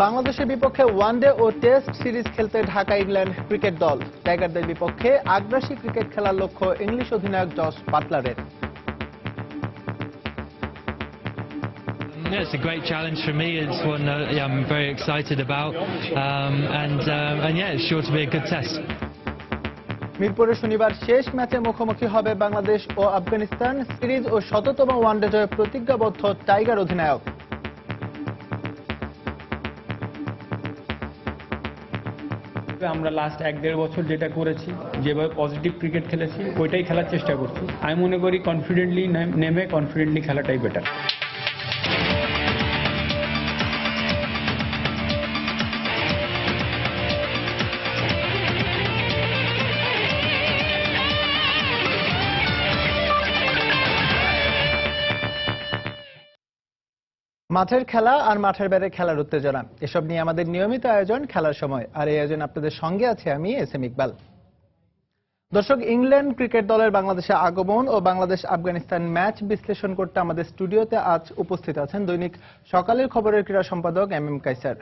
বাংলাদেশের বিপক্ষে ওয়ানডে ও test series খেলতে ঢাকা ইংল্যান্ড ক্রিকেট দল। টাইগারদের বিপক্ষে আগ্রাসী ক্রিকেট খেলার লক্ষ্য ইংলিশ অধিনায়ক Jos বাটলারের। Yeah, it's a great challenge for me. It's one I'm very excited about, and yeah, it's sure to be a good test. মিরপুরে শনিবার শেষ ম্যাচে মুখোমুখি হবে বাংলাদেশ ও আফগানিস্তান। সিরিজ ও শততম ওয়ানডে জয়ে প্রতিজ্ঞাবদ্ধ টাইগার অধিনায়ক। আমরা লাস্ট 1-1.5 বছর যেটা করেছি, যেভাবে পজিটিভ ক্রিকেট খেলেছি, ওইটাই খেলার চেষ্টা করছি। আমি মনে করি কনফিডেন্টলি নেমে কনফিডেন্টলি খেলাটাই বেটার। মাঠের খেলা আর মাঠের বাইরে খেলার উত্তেজনা, এসব নিয়ে আমাদের নিয়মিত আয়োজন খেলার সময়। আর এই আয়োজন আপনাদের সঙ্গে আছে আমি এস.এম. ইকবাল। দর্শক, ইংল্যান্ড ক্রিকেট দলের বাংলাদেশে আগমন ও বাংলাদেশ আফগানিস্তান ম্যাচ বিশ্লেষণ করতে আমাদের স্টুডিওতে আজ উপস্থিত আছেন দৈনিক সকালের খবরের ক্রীড়া সম্পাদক এম কায়সার।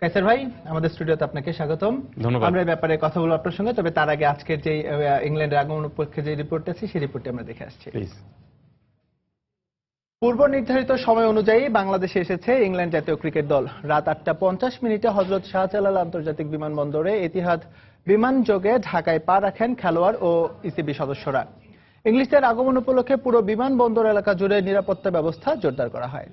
কায়সার ভাই, আমাদের স্টুডিওতে আপনাকে স্বাগতম। ধন্যবাদ। আমরা এই ব্যাপারে কথা বলবো আপনার সঙ্গে, তবে তার আগে আজকের যে ইংল্যান্ডের আগমন উপলক্ষে যে রিপোর্ট আছে সেই রিপোর্টটি আমরা দেখে আসছি। পূর্ব নির্ধারিত সময় অনুযায়ী বাংলাদেশে এসেছে ইংল্যান্ড জাতীয় ক্রিকেট দল। রাত 8:50 হযরত শাহজালাল আন্তর্জাতিক বিমানবন্দরে এতিহাদ বিমানযোগে ঢাকায় পা রাখেন খেলোয়াড় ও ইসিবি সদস্যরা। ইংলিশদের আগমন উপলক্ষে পুরো বিমানবন্দর এলাকা জুড়ে নিরাপত্তা ব্যবস্থা জোরদার করা হয়।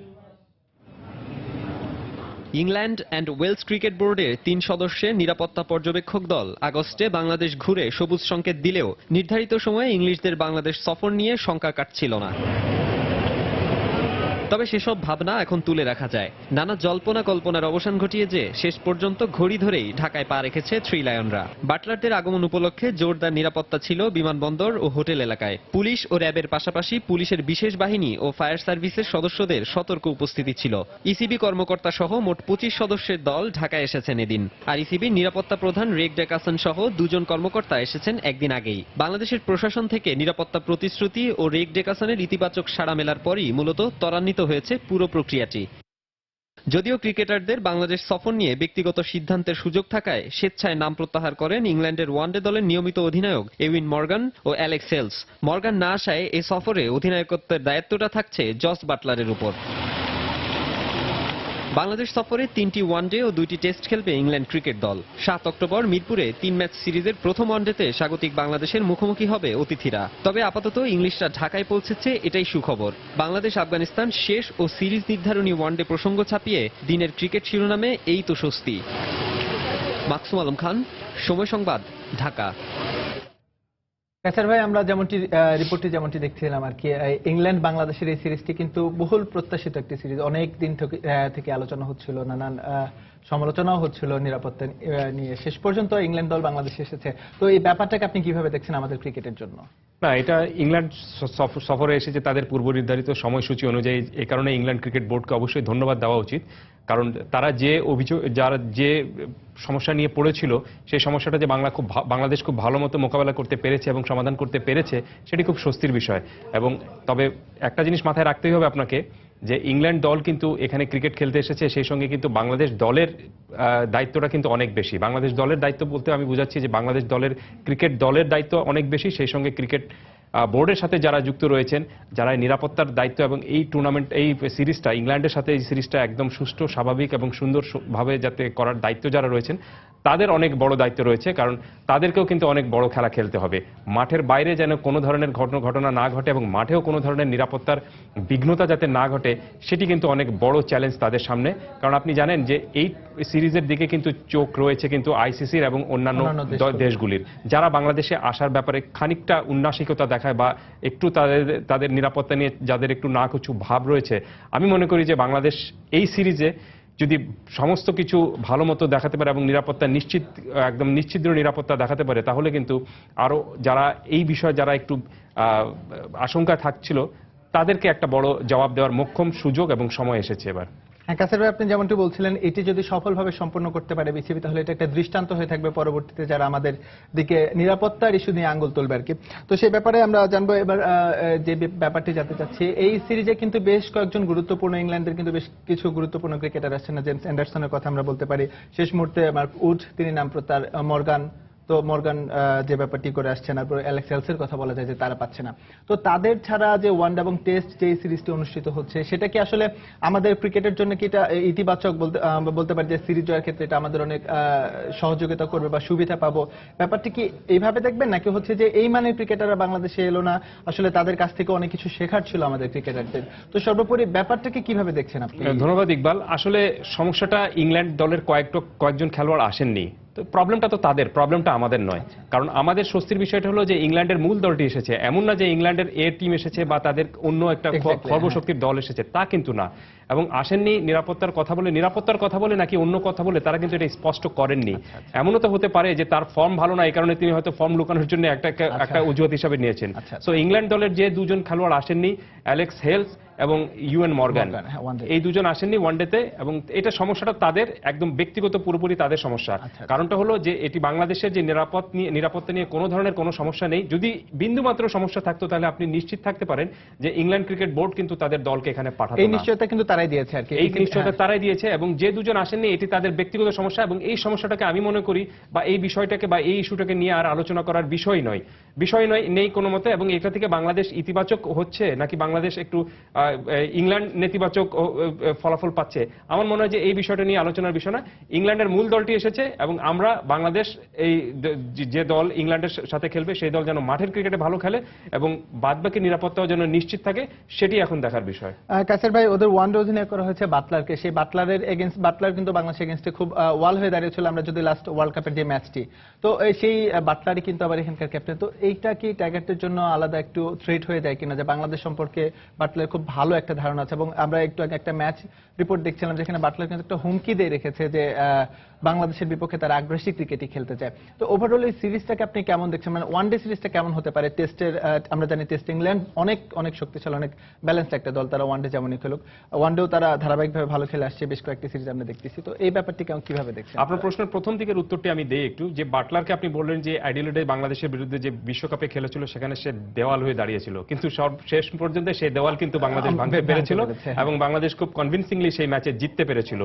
ইংল্যান্ড অ্যান্ড ওয়েলস ক্রিকেট বোর্ডের 3 সদস্যের নিরাপত্তা পর্যবেক্ষক দল আগস্টে বাংলাদেশ ঘুরে সবুজ সংকেত দিলেও নির্ধারিত সময়ে ইংলিশদের বাংলাদেশ সফর নিয়ে শঙ্কা কাটছিল না। তবে সেসব ভাবনা এখন তুলে রাখা যায়। নানা জল্পনা কল্পনার অবসান ঘটিয়ে যে শেষ পর্যন্ত ঘড়ি ধরেই ঢাকায় পা রেখেছে থ্রি লায়নরা। বাটলারদের আগমন উপলক্ষে জোরদার নিরাপত্তা ছিল বিমানবন্দর ও হোটেল এলাকায়। পুলিশ ও র্যাবের পাশাপাশি পুলিশের বিশেষ বাহিনী ও ফায়ার সার্ভিসের সদস্যদের সতর্ক উপস্থিতি ছিল। ইসিবি কর্মকর্তা সহ মোট 25 সদস্যের দল ঢাকায় এসেছেন এদিন। আর ইসিবির নিরাপত্তা প্রধান রেগ ডেকাসন সহ 2 জন কর্মকর্তা এসেছেন একদিন আগেই। বাংলাদেশের প্রশাসন থেকে নিরাপত্তা প্রতিশ্রুতি ও রেগ ডেকাসনের ইতিবাচক সাড়া মেলার পরই মূলত ত্বরান্বিত হয়েছে পুরো প্রক্রিয়াটি। যদিও ক্রিকেটারদের বাংলাদেশ সফর নিয়ে ব্যক্তিগত সিদ্ধান্তের সুযোগ থাকায় স্বেচ্ছায় নাম প্রত্যাহার করেন ইংল্যান্ডের ওয়ানডে দলের নিয়মিত অধিনায়ক এউইন মর্গান ও অ্যালেক্স হেলস। মর্গান না আসায় এই সফরে অধিনায়কত্বের দায়িত্বটা থাকছে জস বাটলারের উপর। বাংলাদেশ সফরে 3টি ওয়ানডে ও 2টি টেস্ট খেলবে ইংল্যান্ড ক্রিকেট দল। 7 অক্টোবর মিরপুরে 3 ম্যাচ সিরিজের প্রথম ওয়ানডেতে স্বাগতিক বাংলাদেশের মুখোমুখি হবে অতিথিরা। তবে আপাতত ইংলিশরা ঢাকায় পৌঁছেছে, এটাই সুখবর। বাংলাদেশ আফগানিস্তান শেষ ও সিরিজ নির্ধারণী ওয়ানডে প্রসঙ্গ ছাপিয়ে দিনের ক্রিকেট শিরোনামে এই তো স্বস্তি। মাকসুম আলম খান, সময় সংবাদ, ঢাকা। কায়সার ভাই, আমরা রিপোর্টটি যেমনটি দেখছিলাম আর কি, ইংল্যান্ড বাংলাদেশের এই সিরিজটি কিন্তু বহুল প্রত্যাশিত একটি সিরিজ। অনেক দিন থেকে আলোচনা হচ্ছিল, নানান সমালোচনাও হচ্ছিল নিরাপত্তা নিয়ে। শেষ পর্যন্ত ইংল্যান্ড দল বাংলাদেশে এসেছে। তো এই ব্যাপারটাকে আপনি কিভাবে দেখছেন আমাদের ক্রিকেটের জন্য? না, এটা ইংল্যান্ড সফরে এসেছে তাদের পূর্ব নির্ধারিত সময়সূচি অনুযায়ী। এই কারণে ইংল্যান্ড ক্রিকেট বোর্ডকে অবশ্যই ধন্যবাদ দেওয়া উচিত, কারণ তারা যে যে সমস্যা নিয়ে পড়েছিল সেই সমস্যাটা যে বাংলাদেশ খুব ভালো মতো মোকাবেলা করতে পেরেছে এবং সমাধান করতে পেরেছে, সেটি খুব স্বস্তির বিষয়। এবং তবে একটা জিনিস মাথায় রাখতেই হবে আপনাকে, যে ইংল্যান্ড দল কিন্তু এখানে ক্রিকেট খেলতে এসেছে, সেই সঙ্গে কিন্তু বাংলাদেশ দলের দায়িত্বটা কিন্তু অনেক বেশি। বাংলাদেশ দলের দায়িত্ব বলতে আমি বুঝাচ্ছি যে বাংলাদেশ দলের ক্রিকেট দলের দায়িত্ব অনেক বেশি, সেই সঙ্গে ক্রিকেট বোর্ডের সাথে যারা যুক্ত রয়েছেন, যারা নিরাপত্তার দায়িত্ব এবং এই টুর্নামেন্ট এই সিরিজটা ইংল্যান্ডের সাথে এই সিরিজটা একদম সুষ্ঠু, স্বাভাবিক এবং সুন্দরভাবে যাতে করার দায়িত্ব যারা রয়েছেন, তাদের অনেক বড় দায়িত্ব রয়েছে। কারণ তাদেরকেও কিন্তু অনেক বড় খেলা খেলতে হবে। মাঠের বাইরে যেন কোনো ধরনের ঘটনা না ঘটে এবং মাঠেও কোনো ধরনের নিরাপত্তার বিঘ্নতা যাতে না ঘটে, সেটি কিন্তু অনেক বড় চ্যালেঞ্জ তাদের সামনে। কারণ আপনি জানেন যে এই সিরিজের দিকে কিন্তু চোখ রয়েছে কিন্তু আইসিসির এবং অন্যান্য দেশগুলির, যারা বাংলাদেশে আসার ব্যাপারে খানিকটা উন্নাসিকতা দেখায় বা একটু তাদের নিরাপত্তা নিয়ে যাদের একটু না কিছু ভাব রয়েছে। আমি মনে করি যে বাংলাদেশ এই সিরিজে যদি সমস্ত কিছু ভালো মতো দেখাতে পারে এবং নিরাপত্তা একদম নিশ্চিদ্র নিরাপত্তা দেখাতে পারে, তাহলে কিন্তু আরো যারা এই বিষয়ে যারা একটু আশঙ্কা থাকছিল, তাদেরকে একটা বড় জবাব দেওয়ার মোক্ষম সুযোগ এবং সময় এসেছে এবার। হ্যাঁ, কাসের ভাই আপনি যেমনটি বলছিলেন, এটি যদি সফলভাবে সম্পন্ন করতে পারে বিসিবি, তাহলে এটা একটা দৃষ্টান্ত হয়ে থাকবে পরবর্তীতে যারা আমাদের দিকে নিরাপত্তার ইস্যু নিয়ে আঙ্গুল তুলবে আর কি। তো সেই ব্যাপারে আমরা জানবো এবার যে ব্যাপারটি জানতে চাচ্ছি, এই সিরিজে কিন্তু বেশ কয়েকজন গুরুত্বপূর্ণ, ইংল্যান্ডের কিন্তু বেশ কিছু গুরুত্বপূর্ণ ক্রিকেটার আসছেন। জেমস অ্যান্ডারসনের কথা আমরা বলতে পারি, শেষ মুহূর্তে মার্ক উড তিনি নাম তার, মর্গান, তো মর্গান যে ব্যাপারটি করে আসছেন, তারপর অ্যালেক্স হেলসের কথা বলা যায় যে তারা পাচ্ছে না। তো তাদের ছাড়া যে ওয়ানডে এবং টেস্ট যে সিরিজটি অনুষ্ঠিত হচ্ছে, সেটা কি আসলে আমাদের ক্রিকেটের জন্য কি এটা ইতিবাচক বলতে পারি যে সিরিজ জয়ের ক্ষেত্রে এটা আমাদের অনেক সহযোগিতা করবে বা সুবিধা পাবো? ব্যাপারটি কি এইভাবে দেখবেন, নাকি হচ্ছে যে এই মানের ক্রিকেটাররা বাংলাদেশে এলো না, আসলে তাদের কাছ থেকে অনেক কিছু শেখার ছিল আমাদের ক্রিকেটারদের? তো সর্বোপরি ব্যাপারটাকে কিভাবে দেখছেন আপনি? ধন্যবাদ ইকবাল। আসলে সমস্যাটা ইংল্যান্ড দলের কয়েকজন খেলোয়াড় আসেননি, তো প্রবলেমটা তো তাদের, প্রবলেমটা আমাদের নয়। কারণ আমাদের স্বস্তির বিষয়টা হলো যে ইংল্যান্ডের মূল দলটি এসেছে, এমন না যে ইংল্যান্ডের এ টিম এসেছে বা তাদের অন্য একটা সর্বশক্তির দল এসেছে, তা কিন্তু না। এবং আসেননি নিরাপত্তার কথা বলে নাকি অন্য কথা বলে তারা কিন্তু এটা স্পষ্ট করেননি। এমনও তো হতে পারে যে তার ফর্ম ভালো না, এই কারণে তিনি হয়তো ফর্ম লুকানোর জন্য একটা অজুহাত হিসাবে নিয়েছেন। সো ইংল্যান্ড দলের যে দুজন খেলোয়াড় আসেননি, অ্যালেক্স হেলস এবং ইউএন মর্গান, এই দুজন আসেননি ওয়ানডেতে, এবং এটা সমস্যাটা তাদের একদম ব্যক্তিগত, পুরোপুরি তাদের সমস্যা। কারণটা হলো যে এটি বাংলাদেশের যে নিরাপত্তা নিয়ে কোনো ধরনের কোনো সমস্যা নেই। যদি বিন্দুমাত্র সমস্যা থাকতো তাহলে আপনি নিশ্চিত থাকতে পারেন যে ইংল্যান্ড ক্রিকেট বোর্ড কিন্তু তাদের দলকে এখানে পাঠাতো না। এই নিশ্চয়তা কিন্তু তারাই দিয়েছে আর কি, এই নিশ্চয়তা তারাই দিয়েছে। এবং যে দুজন আসেননি এটি তাদের ব্যক্তিগত সমস্যা, এবং এই সমস্যাটাকে আমি মনে করি বা এই বিষয়টাকে বা এই ইস্যুটাকে নিয়ে আর আলোচনা করার বিষয় নেই কোনো মতে। এবং এটা থেকে বাংলাদেশ ইতিবাচক হচ্ছে নাকি বাংলাদেশ একটু ইংল্যান্ড নেতিবাচক ফলাফল পাচ্ছে, আমার মনে হয় যে এই বিষয়টা নিয়ে আলোচনার বিষয় না। ইংল্যান্ডের মূল দলটি এসেছে এবং আমরা বাংলাদেশ এই যে দল ইংল্যান্ডের সাথে খেলবে সেই দল যেন মাঠের ক্রিকেটে ভালো খেলে এবং বাদবাকি নিরাপত্তাও যেন নিশ্চিত থাকে, সেটি এখন দেখার বিষয়। কাসের ভাই, ওদের ওয়ানডে অধিনায়ক করা হয়েছে বাটলারকে, সেই বাটলার কিন্তু বাংলাদেশ এগেইনস্টে খুব ওয়াল হয়ে দাঁড়িয়েছিল আমরা যদি লাস্ট ওয়ার্ল্ড কাপের যে ম্যাচটি, তো সেই বাটলারই কিন্তু আবার এখানকার ক্যাপ্টেন। তো এইটা কি টাইগারদের জন্য আলাদা একটু থ্রেট হয়ে যায় কিনা, যে বাংলাদেশ সম্পর্কে বাটলার খুব ভালো একটা ধারণা আছে, এবং আমরা একটু আগে একটা ম্যাচ রিপোর্ট দেখছিলাম যেখানে বাটলার কিন্তু একটা হুমকি দিয়ে রেখেছে যে বাংলাদেশের বিপক্ষে তারা আগ্রাসী ক্রিকেটই খেলতে চায়। তো ওভারঅল এই সিরিজটাকে আপনি কেমন দেখছেন, মানে ওয়ানডে সিরিজটা কেমন হতে পারে? টেস্টের আমরা জানি টেস্ট ইংল্যান্ড অনেক শক্তিশালী, অনেক ব্যালেন্সড একটা দল, তারা ওয়ানডে যেমনই খেলুক, ওয়ানডেও তারা ধারাবাহিকভাবে ভালো খেলে আসছে, বেশ কয়েকটি সিরিজ আমরা দেখতেছি। তো এই ব্যাপারটি কিভাবে দেখছেন? আপনার প্রশ্নের প্রথম দিকের উত্তরটি আমি দেই একটু, যে বাটলারকে আপনি বললেন যে অ্যাডিলেডে বাংলাদেশের বিরুদ্ধে যে বিশ্বকাপে খেলেছিল সেখানে সে দেওয়াল হয়ে দাঁড়িয়েছিল, কিন্তু শেষ পর্যন্ত সেই দেওয়াল কিন্তু বাংলাদেশ ভাঙতে পেরেছিল এবং বাংলাদেশ খুব কনভিন্সিংলি সেই ম্যাচে জিততে পেরেছিল।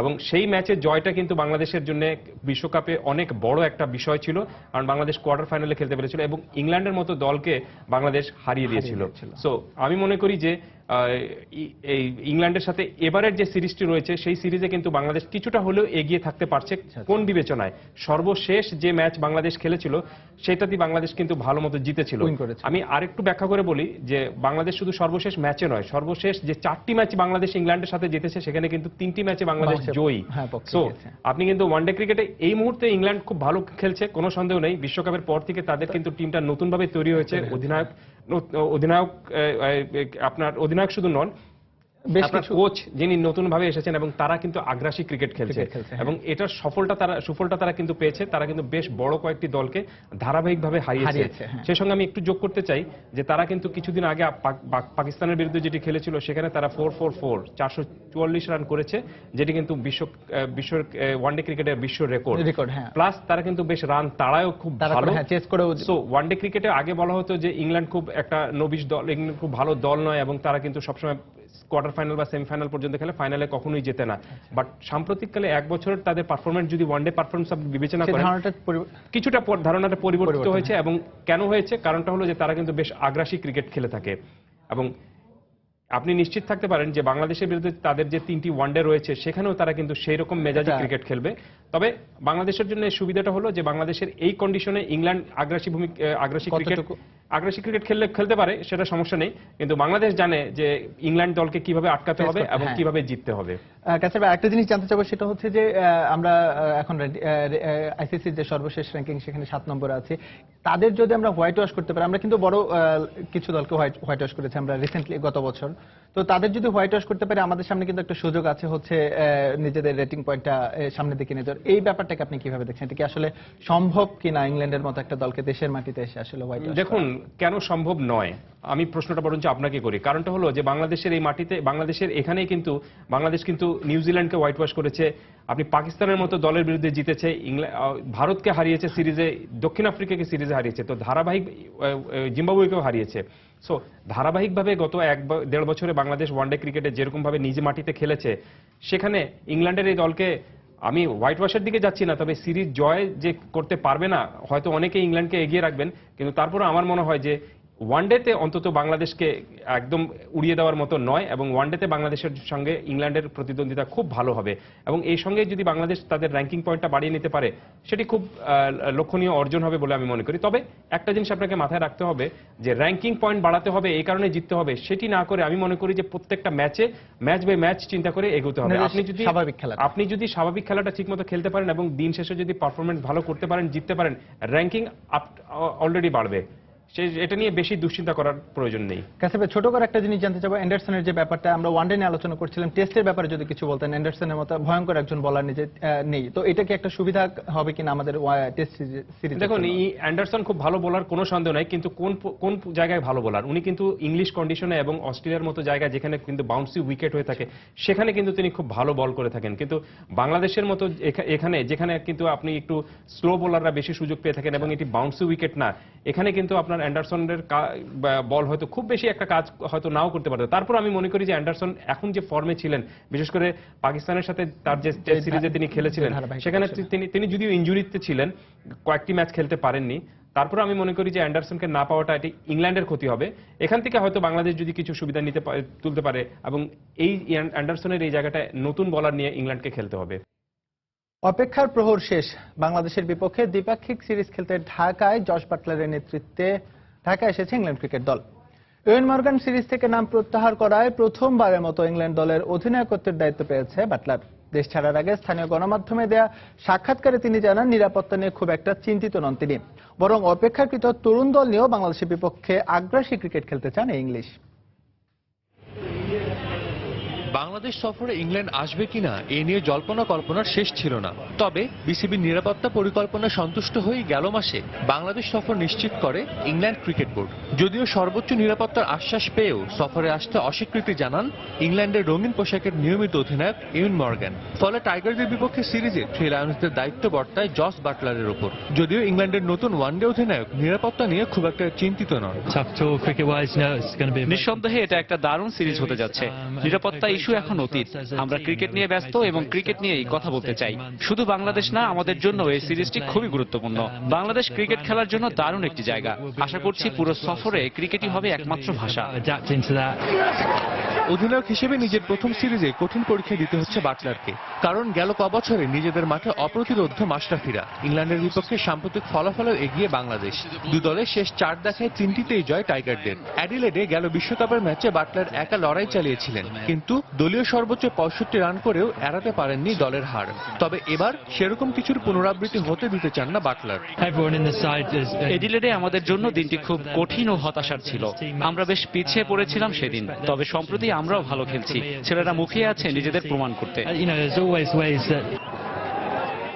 এবং সেই ম্যাচের জয়টা কিন্তু বাংলাদেশের জন্য বিশ্বকাপে অনেক বড় একটা বিষয় ছিল, কারণ বাংলাদেশ কোয়ার্টার ফাইনালে খেলতে পেরেছিল এবং ইংল্যান্ডের মতো দলকে বাংলাদেশ হারিয়ে দিয়েছিল। সো আমি মনে করি যে এই ইংল্যান্ডের সাথে এবারের যে সিরিজটি রয়েছে সেই সিরিজে কিন্তু বাংলাদেশ কিছুটা হলেও এগিয়ে থাকতে পারছে। কোন বিবেচনায়? সর্বশেষ যে ম্যাচ বাংলাদেশ খেলেছিল সেটাতেই বাংলাদেশ কিন্তু ভালো মতো জিতেছিল। আমি আরেকটু ব্যাখ্যা করে বলি যে বাংলাদেশ শুধু সর্বশেষ ম্যাচে নয়, সর্বশেষ যে 4টি ম্যাচ বাংলাদেশ ইংল্যান্ডের সাথে জিতেছে সেখানে কিন্তু 3টি ম্যাচে বাংলাদেশ জয়ী। সো আপনি কিন্তু ওয়ানডে ক্রিকেটে এই মুহূর্তে ইংল্যান্ড খুব ভালো খেলছে, কোনো সন্দেহ নেই। বিশ্বকাপের পর থেকে তাদের কিন্তু টিমটা নতুনভাবে তৈরি হয়েছে। অধিনায়ক শুধু নন, আপনার কোচ যিনি নতুন ভাবে এসেছেন এবং তারা কিন্তু আগ্রাসী ক্রিকেট খেলছে এবং এটার সুফলটা তারা কিন্তু পেয়েছে। তারা কিন্তু বেশ বড় কয়েকটি দলকে ধারাবাহিকভাবে হারিয়েছে। সেই সঙ্গে আমি একটু যোগ করতে চাই যে তারা কিন্তু কিছুদিন আগে পাকিস্তানের বিরুদ্ধে যেটি খেলেছিল সেখানে তারা 444 রান করেছে, যেটি কিন্তু বিশ্বের ওয়ানডে ক্রিকেটের বিশ্ব রেকর্ড। প্লাস তারা কিন্তু বেশ রান তাড়ায়ও খুব ভালো। সো ওয়ানডে ক্রিকেটে আগে বলা হতো যে ইংল্যান্ড খুব একটা নবিশ দল, ইংল্যান্ড খুব ভালো দল নয় এবং তারা কিন্তু সবসময় কোয়ার্টার ফাইনাল বা সেমিফাইনাল পর্যন্ত খেলে, ফাইনালে কখনোই জেতে না। বাট সাম্প্রতিককালে এক বছরের তাদের পারফরমেন্স যদি ওয়ানডে পারফরমেন্স আপনি বিবেচনা করেন, কিছুটা ধারণাটা পরিবর্তিত হয়েছে। এবং কেন হয়েছে? কারণটা হলো যে তারা কিন্তু বেশ আগ্রাসী ক্রিকেট খেলে থাকে এবং আপনি নিশ্চিত থাকতে পারেন যে বাংলাদেশের বিরুদ্ধে তাদের যে 3টি ওয়ানডে রয়েছে সেখানেও তারা কিন্তু সেই রকম মেজাজি ক্রিকেট খেলবে। তবে বাংলাদেশের জন্য সুবিধাটা হলো যে বাংলাদেশের এই কন্ডিশনে ইংল্যান্ড আগ্রাসী ক্রিকেট খেলতে পারে, সেটা সমস্যা নেই, কিন্তু বাংলাদেশ জানে যে ইংল্যান্ড দলকে কিভাবে আটকাতে হবে এবং কিভাবে জিততে হবে। কাছে একটা জিনিস জানতে চাবো, সেটা হচ্ছে যে আমরা এখন আইসিসির যে সর্বশেষ র্যাঙ্কিং সেখানে 7 নম্বরে আছে। তাদের যদি আমরা হোয়াইট ওয়াশ করতে পারি, আমরা কিন্তু বড় কিছু দলকে হোয়াইট ওয়াশ করেছি আমরা রিসেন্টলি গত বছর, তো তাদের যদি হোয়াইট ওয়াশ করতে পারে, আমাদের সামনে কিন্তু একটা সুযোগ আছে হচ্ছে নিজেদের রেটিং পয়েন্টটা সামনের দিকে নিয়ে যাওয়ার। এই ব্যাপারটাকে আপনি কিভাবে দেখছেন? এটা কি আসলে সম্ভব কিনা ইংল্যান্ডের মতো একটা দলকে দেশের মাটিতে এসে আসলে হোয়াইট ওয়াশ? দেখুন, কেন সম্ভব নয় আমি প্রশ্নটা বরঞ্চ আপনাকে করি। কারণটা হলো যে বাংলাদেশের এই মাটিতে, বাংলাদেশের এখানেই কিন্তু বাংলাদেশ কিন্তু নিউজিল্যান্ডকে হোয়াইট ওয়াশ করেছে, আপনি পাকিস্তানের মতো দলের বিরুদ্ধে জিতেছে, ভারতকে হারিয়েছে সিরিজে, দক্ষিণ আফ্রিকাকে সিরিজে হারিয়েছে, তো ধারাবাহিক জিম্বাবুয়েকেও হারিয়েছে। সো ধারাবাহিকভাবে গত 1-1.5 বছরে বাংলাদেশ ওয়ানডে ক্রিকেটে যেরকম ভাবে নিজ মাটিতে খেলেছে, সেখানে ইংল্যান্ডের এই দলকে আমি হোয়াইট ওয়াশের দিকে যাচ্ছি না, তবে সিরিজ জয় যে করতে পারবে না, হয়তো অনেকে ইংল্যান্ডকে এগিয়ে রাখবেন, কিন্তু তারপরে আমার মনে হয় যে ওয়ানডেতে অন্তত বাংলাদেশকে একদম উড়িয়ে দেওয়ার মতো নয়, এবং ওয়ানডেতে বাংলাদেশের সঙ্গে ইংল্যান্ডের প্রতিদ্বন্দ্বিতা খুব ভালো হবে, এবং এই সঙ্গে যদি বাংলাদেশ তাদের র্যাঙ্কিং পয়েন্টটা বাড়িয়ে নিতে পারে, সেটি খুব লক্ষণীয় অর্জন হবে বলে আমি মনে করি। তবে একটা জিনিস আপনাকে মাথায় রাখতে হবে যে র্যাঙ্কিং পয়েন্ট বাড়াতে হবে, এই কারণে জিততে হবে, সেটি না করে আমি মনে করি যে প্রত্যেকটা ম্যাচে ম্যাচ বাই ম্যাচ চিন্তা করে এগোতে হবে। আপনি যদি স্বাভাবিক খেলাটা ঠিকমতো খেলতে পারেন এবং দিন শেষে যদি পারফরমেন্স ভালো করতে পারেন, জিততে পারেন, র্যাঙ্কিং অলরেডি বাড়বে, এটা নিয়ে বেশি দুশ্চিন্তা করার প্রয়োজন নেই। কাছে ছোট করে একটা জিনিস জানতে চাবো, অ্যান্ডারসনের যে ব্যাপারটা আমরা ওয়ানডে নিয়ে আলোচনা করছিলাম, টেস্টের ব্যাপারে যদি কিছু বলতেন। অ্যান্ডারসনের মতো ভয়ঙ্কর একজন বলার নিজে নেই, তো এটা কি একটা সুবিধা হবে কিনা আমাদের টেস্ট সিরিজ? দেখুন, এই অ্যান্ডারসন খুব ভালো বোলার, কোনো সন্দেহ নাই, কিন্তু কোন জায়গায় ভালো বোলার উনি কিন্তু ইংলিশ কন্ডিশনে এবং অস্ট্রেলিয়ার মতো জায়গায় যেখানে কিন্তু বাউন্সি উইকেট হয়ে থাকে, সেখানে কিন্তু তিনি খুব ভালো বল করে থাকেন। কিন্তু বাংলাদেশের মতো এখানে যেখানে কিন্তু আপনি একটু স্লো বোলাররা বেশি সুযোগ পেয়ে থাকেন এবং এটি বাউন্সি উইকেট না, এখানে কিন্তু আপনার অ্যান্ডারসনের বল হয়তো খুব বেশি একটা কাজ হয়তো নাও করতে পারতো। তারপর আমি মনে করি যে অ্যান্ডারসন এখন যে ফর্মে ছিলেন, বিশেষ করে পাকিস্তানের সাথে তার যে টেস্ট সিরিজে তিনি খেলেছিলেন, সেখানে তিনি যদিও ইনজুরিতে ছিলেন, কয়েকটি ম্যাচ খেলতে পারেননি, তারপর আমি মনে করি যে অ্যান্ডারসনকে না পাওয়াটা এটি ইংল্যান্ডের ক্ষতি হবে। এখান থেকে হয়তো বাংলাদেশ যদি কিছু সুবিধা তুলতে পারে, এবং এই অ্যান্ডারসনের এই জায়গাটায় নতুন বলার নিয়ে ইংল্যান্ডকে খেলতে হবে। অপেক্ষার প্রহর শেষ, বাংলাদেশের বিপক্ষে দ্বিপাক্ষিক সিরিজ খেলতে ঢাকায় জস বাটলারের নেতৃত্বে ঢাকায় এসেছে ইংল্যান্ড ক্রিকেট দল। ইউএন মর্গান সিরিজ থেকে নাম প্রত্যাহার করায় প্রথমবারের মতো ইংল্যান্ড দলের অধিনায়কত্বের দায়িত্ব পেয়েছে বাটলার। দেশ ছাড়ার আগে স্থানীয় গণমাধ্যমে দেয়া সাক্ষাৎকারে তিনি জানান, নিরাপত্তা নিয়ে খুব একটা চিন্তিত নন তিনি, বরং অপেক্ষাকৃত তরুণ দল নিয়েও বাংলাদেশের বিপক্ষে আগ্রাসী ক্রিকেট খেলতে চান এই ইংলিশ। বাংলাদেশ সফরে ইংল্যান্ড আসবে কিনা এ নিয়ে জল্পনা কল্পনার শেষ ছিল না। তবে বিসিবির নিরাপত্তা পরিকল্পনা সন্তুষ্ট হয়েই গেল মাসে বাংলাদেশ সফর নিশ্চিত করে ইংল্যান্ড ক্রিকেট বোর্ড। যদিও সর্বোচ্চ নিরাপত্তার আশ্বাস পেয়েও সফরে আসতে অস্বীকৃতি জানান ইংল্যান্ডের রঙিন পোশাকের নিয়মিত অধিনায়ক ইউএন মর্গান। ফলে টাইগারদের বিপক্ষে সিরিজে থ্রি লায়ন্সদের দায়িত্ব বর্তায় জস বাটলারের ওপর। যদিও ইংল্যান্ডের নতুন ওয়ানডে অধিনায়ক নিরাপত্তা নিয়ে খুব একটা চিন্তিত নন। নিঃসন্দেহে এটা একটা দারুণ সিরিজ হতে যাচ্ছে। নিরাপত্তা ইস্যু এখন অতীত। আমরা ক্রিকেট নিয়ে ব্যস্ত এবং ক্রিকেট নিয়েই কথা বলতে চাই। শুধু বাংলাদেশ না, আমাদের জন্য এই সিরিজটি খুবই গুরুত্বপূর্ণ। বাংলাদেশ ক্রিকেট খেলার জন্য দারুণ একটি জায়গা। আশা করছি পুরো সফরে ক্রিকেটই হবে একমাত্র ভাষা। অধিনায়ক হিসেবে নিজের প্রথম সিরিজে কঠিন পরীক্ষা দিতে হচ্ছে বাটলারকে, কারণ গেল কবছরে নিজেদের মাঠে অপ্রতিরোধ্য মাশরাফিরা। ইংল্যান্ডের বিপক্ষে সাম্প্রতিক ফলাফলেও এগিয়ে বাংলাদেশ। দুই দলের শেষ 4 দেখায় 3টিতেই জয় টাইগারদের। অ্যাডিলেডে গেল বিশ্বকাপের ম্যাচে বাটলার একা লড়াই চালিয়েছিলেন, কিন্তু দলীয় সর্বোচ্চ 65 রান করেও এড়াতে পারেননি দলের হার। তবে এবার সেরকম কিছুর পুনরাবৃত্তি হতে দিতে চান না বাটলার। অ্যাডিলেডে আমাদের জন্য দিনটি খুব কঠিন ও হতাশার ছিল। আমরা বেশ পিছিয়ে পড়েছিলাম সেদিন, তবে সম্প্রতি আমরাও ভালো খেলছি। ছেলেরা মুখিয়ে আছে নিজেদের প্রমাণ করতে।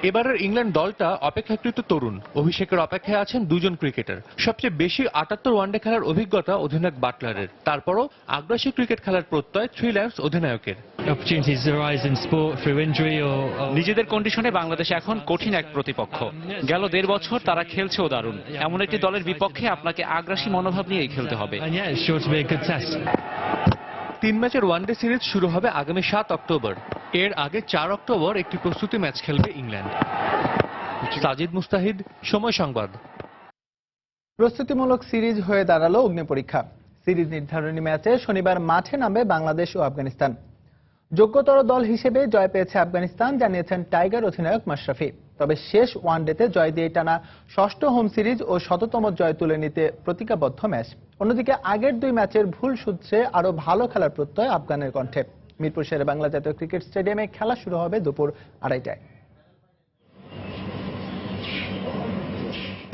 এবারের ইংল্যান্ড দলটা অপেক্ষাকৃত তরুণ। অভিষেকের অপেক্ষায় আছেন দুজন ক্রিকেটার। সবচেয়ে বেশি 78 ওয়ানডে খেলার অভিজ্ঞতা অধিনায়ক বাটলারের। তারপরও আগ্রাসী ক্রিকেট খেলার প্রত্যয় থ্রি লায়ন্স অধিনায়কের। নিজেদের কন্ডিশনে বাংলাদেশ এখন কঠিন এক প্রতিপক্ষ। গেল 1.5 বছর তারা খেলছেও দারুণ। এমন একটি দলের বিপক্ষে আপনাকে আগ্রাসী মনোভাব নিয়েই খেলতে হবে। 3 ম্যাচের ওয়ানডে সিরিজ শুরু হবে আগামী 7 অক্টোবর। এর আগে 4 অক্টোবর একটি প্রস্তুতি ম্যাচ খেলবে ইংল্যান্ড। সাজিদ মুস্তাহিদ, সময় সংবাদ। প্রস্তুতিমূলক সিরিজ হয়ে দাঁড়ালো অগ্নি পরীক্ষা। সিরিজ নির্ধারণী ম্যাচে শনিবার মাঠে নামবে বাংলাদেশ ও আফগানিস্তান। যোগ্যতর দল হিসেবে জয় পেয়েছে আফগানিস্তান, জানিয়েছেন টাইগার অধিনায়ক মাশরাফি। তবে শেষ ওয়ানডেতে জয় দিয়ে টানা 6ষ্ঠ হোম সিরিজ ও 100তম জয় তুলে নিতে প্রতিজ্ঞাবদ্ধ ম্যাচ। অন্যদিকে আগের 2 ম্যাচের ভুল সূত্রে আরো ভালো খেলার প্রত্যয় আফগানের কণ্ঠে। মিরপুর শেরে বাংলা জাতীয় ক্রিকেট স্টেডিয়ামে খেলা শুরু হবে দুপুর 2:30টায়।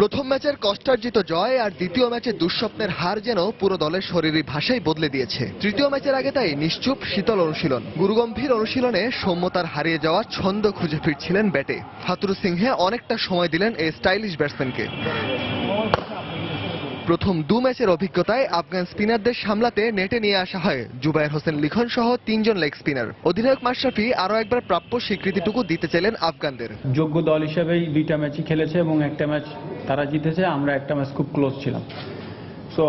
প্রথম ম্যাচের কষ্টার্জিত জয় আর দ্বিতীয় ম্যাচে দুঃস্বপ্নের হার যেন পুরো দলের শরীরী ভাষাই বদলে দিয়েছে। তৃতীয় ম্যাচের আগে তাই নিশ্চুপ শীতল অনুশীলন, গুরুগম্ভীর অনুশীলনে সৌম্যতার হারিয়ে যাওয়া ছন্দ খুঁজে ফিরছিলেন ব্যাটে। হাতুরু সিংহে অনেকটা সময় দিলেন এই স্টাইলিশ ব্যাটসম্যানকে। প্রথম 2 ম্যাচের অভিজ্ঞতায় আফগান স্পিনারদের সামলাতে নেটে নিয়ে আসা হয় জুবায়ের হোসেন লিখন সহ 3 জন লেগ স্পিনার। অধিনায়ক মাশরাফি আরও একবার প্রাপ্য স্বীকৃতিটুকু দিতে চাইলেন আফগানদের। যোগ্য দল হিসেবেই 2টা ম্যাচই খেলেছে এবং একটা ম্যাচ তারা জিতেছে, আমরা একটা ম্যাচ খুব ক্লোজ ছিলাম। সো